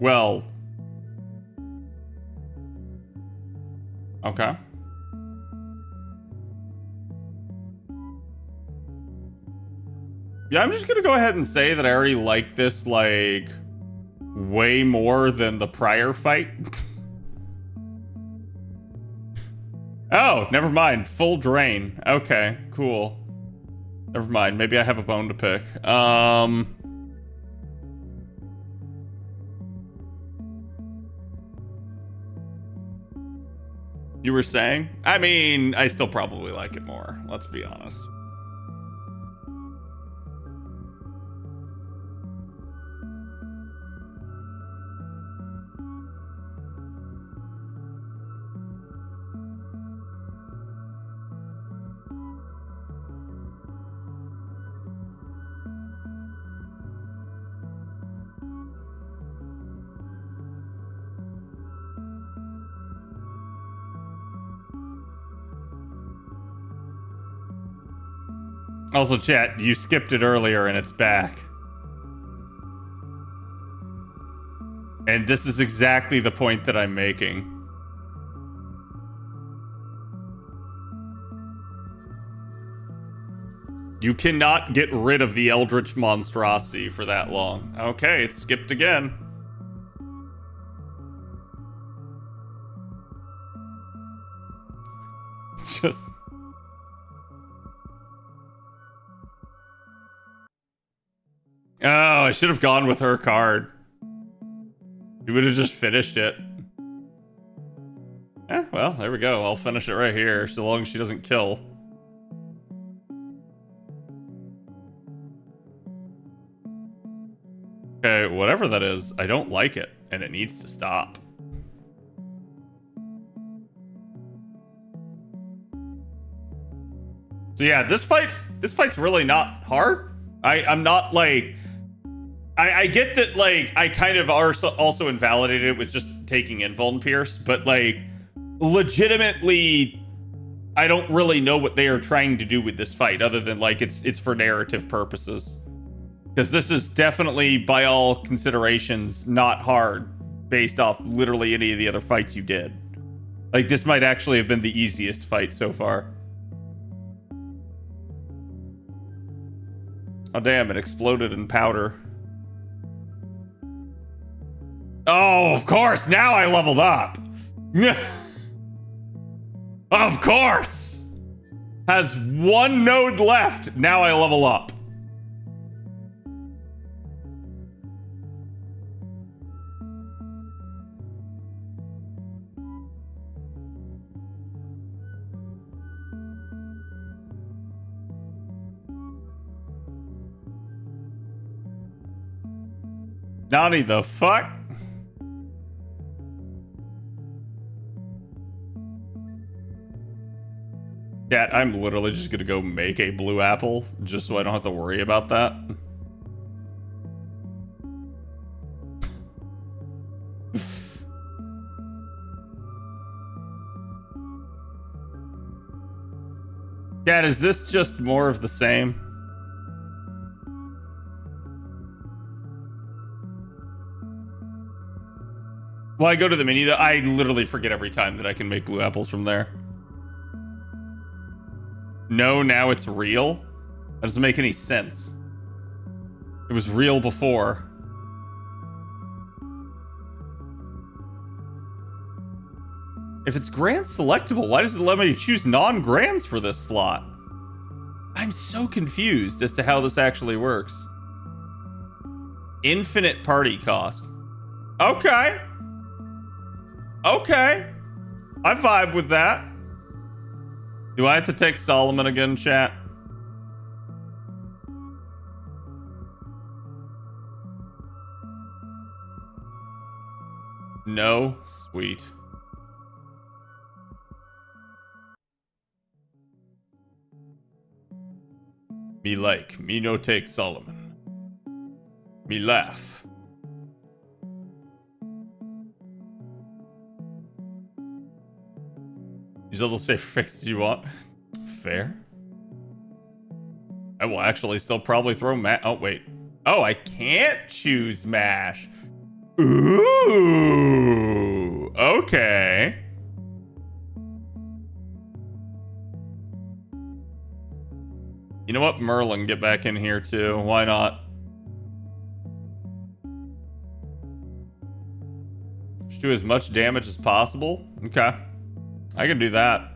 A: Well. Okay. Yeah, I'm just gonna go ahead and say that I already like this, like, way more than the prior fight. Oh, never mind. Full drain. Okay, cool. Never mind. Maybe I have a bone to pick. You were saying? I mean, I still probably like it more. Let's be honest. Also, chat, you skipped it earlier and it's back. And this is exactly the point that I'm making. You cannot get rid of the Eldritch monstrosity for that long. Okay, it's skipped again. Just... Oh, I should have gone with her card. You would have just finished it. Eh, well, there we go. I'll finish it right here, so long as she doesn't kill. Okay, whatever that is, I don't like it, and it needs to stop. So yeah, this fight's really not hard. I'm not like... I get that, like, I kind of also invalidated it with just taking Invuln Pierce, but, like, legitimately, I don't really know what they are trying to do with this fight, other than, like, it's for narrative purposes. Because this is definitely, by all considerations, not hard, based off literally any of the other fights you did. Like, this might actually have been the easiest fight so far. Oh, damn, it exploded in powder. Oh, of course, now I leveled up. Of course. Has one node left. Now I level up. Nani the fuck? Chat, I'm literally just gonna go make a blue apple just so I don't have to worry about that. Chat, is this just more of the same? Well, I go to the menu, I literally forget every time that I can make blue apples from there. No, now it's real? That doesn't make any sense. It was real before. If it's grand selectable, why does it let me choose non-grands for this slot? I'm so confused as to how this actually works. Infinite party cost. Okay. Okay. I vibe with that. Do I have to take Solomon again, chat? No? Sweet. Me like, me no take Solomon. Me laugh. These are the safe faces you want. Fair. I will actually still probably throw oh, wait. Oh, I can't choose MASH. Ooh. Okay. You know what? Merlin, get back in here too. Why not? Just do as much damage as possible. Okay. I can do that.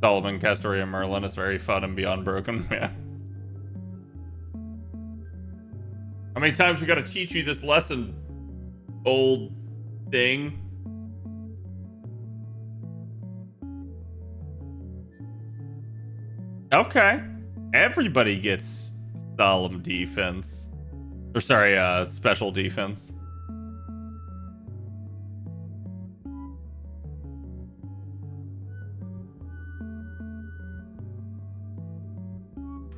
A: Solomon, Castoria, Merlin is very fun and beyond broken. Yeah. How many times we gotta teach you this lesson, old thing? Okay. Everybody gets solemn defense. Or sorry, special defense.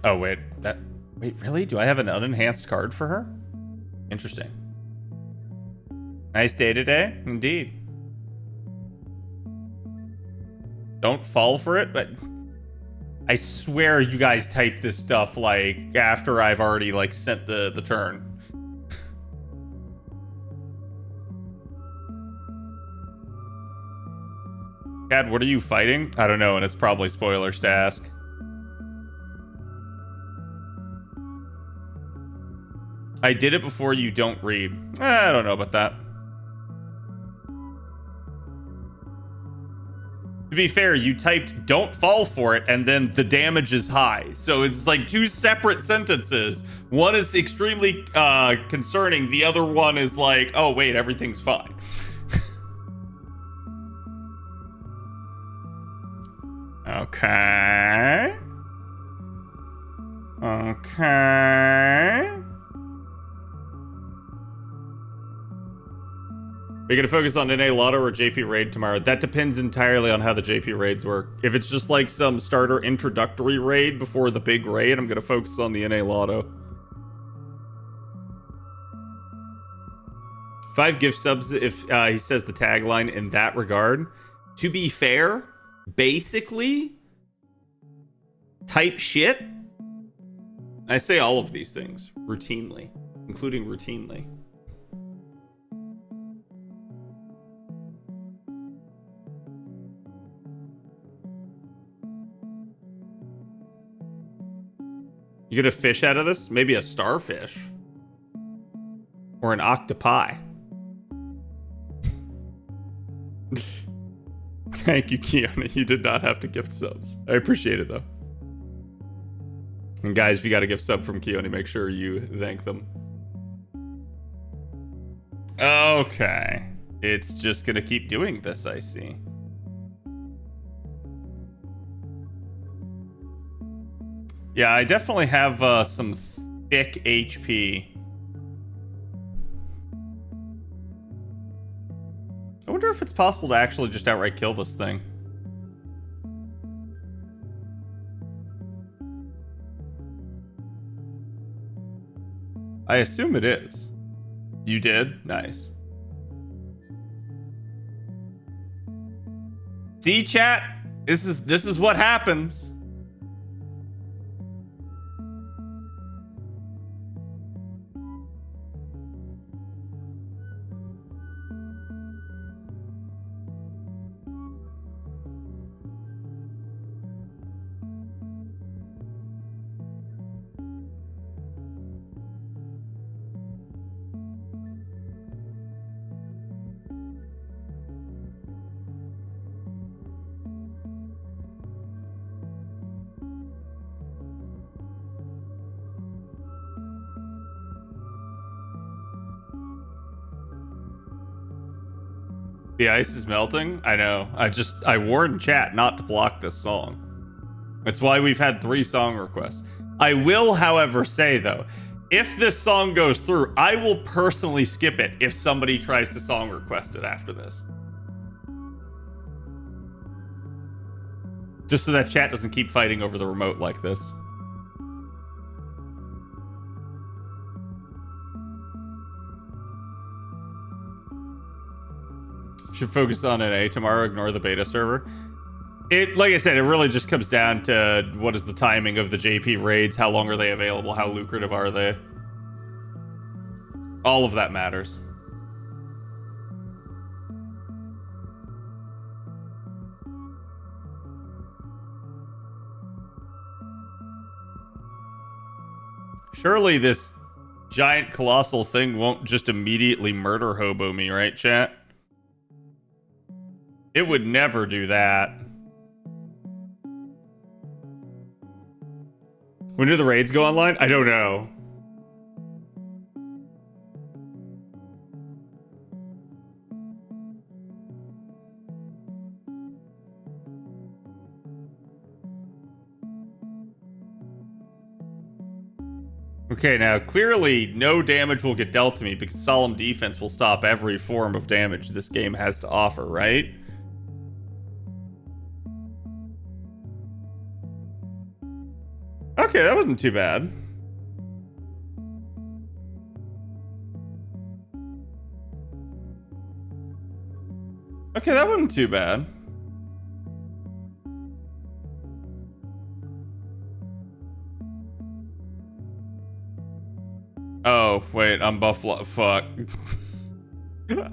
A: Oh, wait. Wait, really? Do I have an unenhanced card for her? Interesting. Nice day today. Indeed. Don't fall for it, but... I swear you guys type this stuff, like, after I've already, like, sent the turn. Khad, what are you fighting? I don't know, and it's probably spoilers to ask. I did it before you don't read. I don't know about that. To be fair, you typed "don't fall for it" and then "the damage is high." So it's like two separate sentences. One is extremely concerning. The other one is like, oh wait, everything's fine. Okay. Okay. Are you going to focus on NA Lotto or JP Raid tomorrow? That depends entirely on how the JP Raids work. If it's just like some starter introductory raid before the big raid, I'm going to focus on the NA Lotto. 5 gift subs if he says the tagline in that regard. To be fair, basically, type shit. I say all of these things routinely, including routinely. You get a fish out of this? Maybe a starfish. Or an octopi. Thank you, Keone. You did not have to gift subs. I appreciate it, though. And guys, if you got a gift sub from Keone, make sure you thank them. Okay. It's just gonna keep doing this, I see. Yeah, I definitely have some thick HP. I wonder if it's possible to actually just outright kill this thing. I assume it is. You did? Nice. See, chat? This is what happens. The ice is melting? I know. I warned chat not to block this song. That's why we've had 3 song requests. I will, however, say, though, if this song goes through, I will personally skip it if somebody tries to song request it after this. Just so that chat doesn't keep fighting over the remote like this. Should focus on NA tomorrow, ignore the beta server. It, like I said, it really just comes down to what is the timing of the JP raids, how long are they available, how lucrative are they. All of that matters. Surely this giant colossal thing won't just immediately murder hobo me, right, chat? It would never do that. When do the raids go online? I don't know. Okay, now clearly no damage will get dealt to me because Solemn Defense will stop every form of damage this game has to offer, right? Okay, that wasn't too bad. Okay, that wasn't too bad. Oh, wait, I'm buff. Fuck.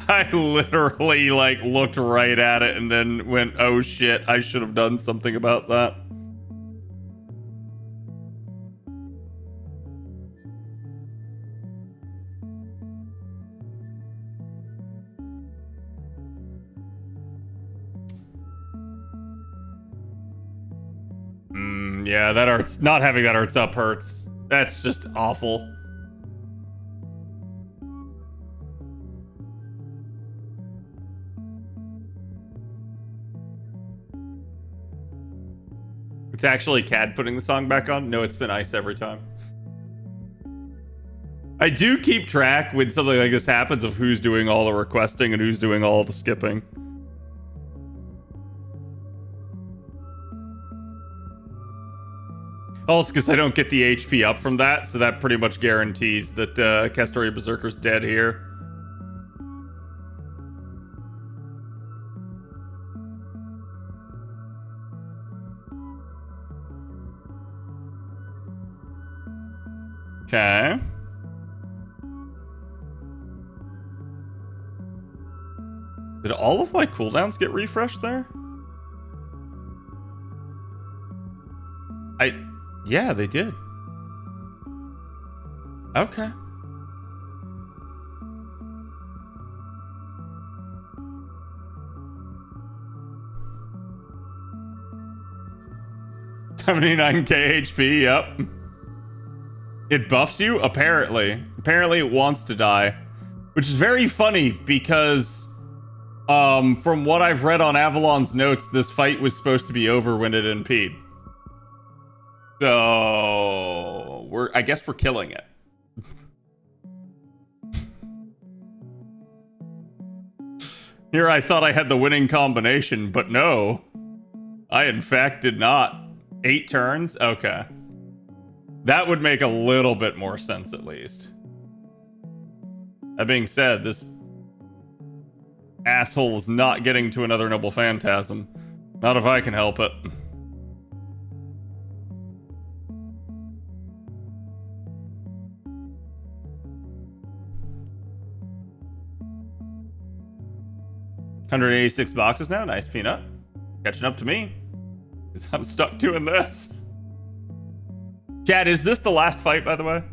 A: I literally like looked right at it and then went, oh shit, I should have done something about that. Yeah, that hurts. Not having that arts up hurts. That's just awful. It's actually Khad putting the song back on? No, it's been Ice every time. I do keep track when something like this happens of who's doing all the requesting and who's doing all the skipping. Also, because I don't get the HP up from that, so that pretty much guarantees that Castoria Berserker's dead here. Okay. Did all of my cooldowns get refreshed there? Yeah, they did. Okay. $79k HP, yep. It buffs you? Apparently. Apparently it wants to die. Which is very funny because from what I've read on Avalon's notes, this fight was supposed to be over when it NP'd. So I guess we're killing it. Here I thought I had the winning combination, but no. I in fact did not. 8 turns? Okay. That would make a little bit more sense at least. That being said, this asshole is not getting to another Noble Phantasm. Not if I can help it. $186 now. Nice, Peanut. Catching up to me. Because I'm stuck doing this. Chad, is this the last fight, by the way?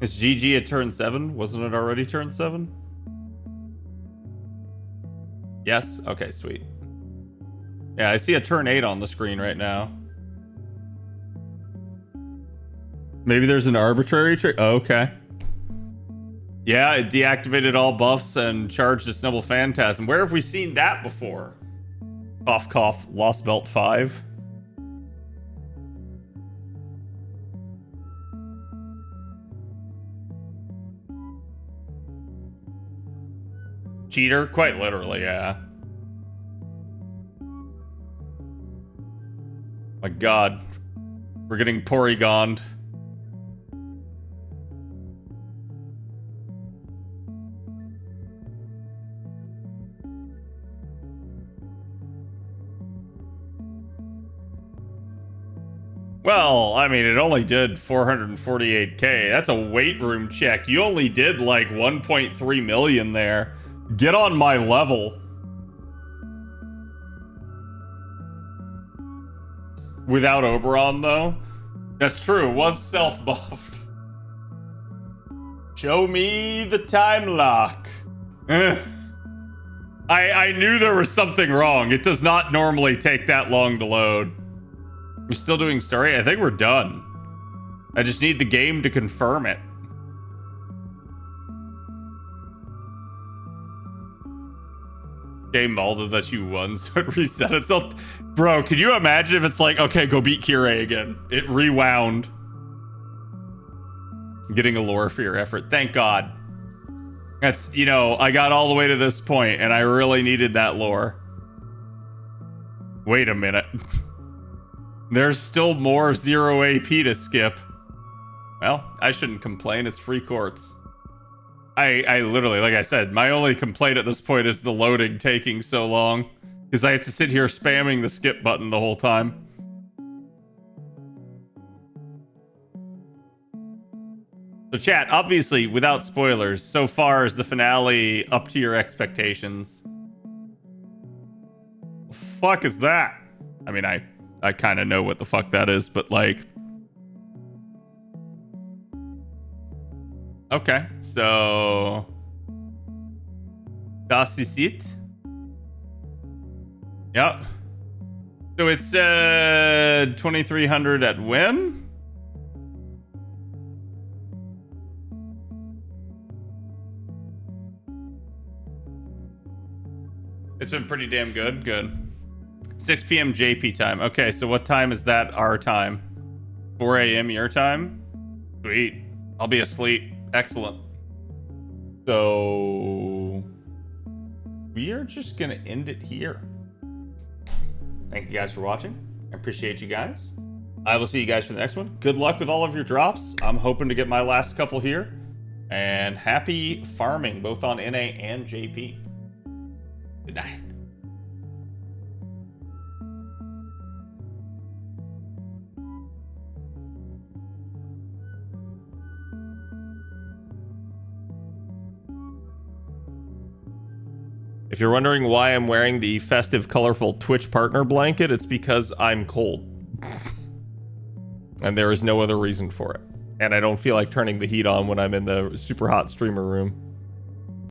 A: Is GG at turn 7? Wasn't it already turn 7? Yes? Okay, sweet. Yeah, I see a turn 8 on the screen right now. Maybe there's an arbitrary trick. Oh, okay. Yeah, it deactivated all buffs and charged its Noble Phantasm. Where have we seen that before? Cough, cough. Lost Belt 5. Cheater? Quite literally, yeah. My god. We're getting Porygoned. Well, I mean, it only did 448k. That's a weight room check. You only did like 1.3 million there. Get on my level. Without Oberon, though? That's true. It was self-buffed. Show me the time lock. I knew there was something wrong. It does not normally take that long to load. We're still doing story? I think we're done. I just need the game to confirm it. Game molded that you won, so it reset itself. Bro, can you imagine if it's like, okay, go beat Kirei again? It rewound. Getting a lore for your effort. Thank God. That's, you know, I got all the way to this point, and I really needed that lore. Wait a minute. There's still more 0 AP to skip. Well, I shouldn't complain. It's free courts. I literally, like I said, my only complaint at this point is the loading taking so long. Because I have to sit here spamming the skip button the whole time. So chat, obviously, without spoilers, so far is the finale up to your expectations? The fuck is that? I mean, I kind of know what the fuck that is, but like... Okay, so... Das ist it? Yep. So it said 2300 at when? It's been pretty damn good. Good. 6 p.m. JP time. Okay, so what time is that our time? 4 a.m. your time? Sweet. I'll be asleep. Excellent. So we are just gonna end it here. Thank you guys for watching. I appreciate you guys. I will see you guys for the next one. Good luck with all of your drops. I'm hoping to get my last couple here. And happy farming, both on NA and JP. Good night. If you're wondering why I'm wearing the festive, colorful Twitch partner blanket, it's because I'm cold. And there is no other reason for it. And I don't feel like turning the heat on when I'm in the super hot streamer room.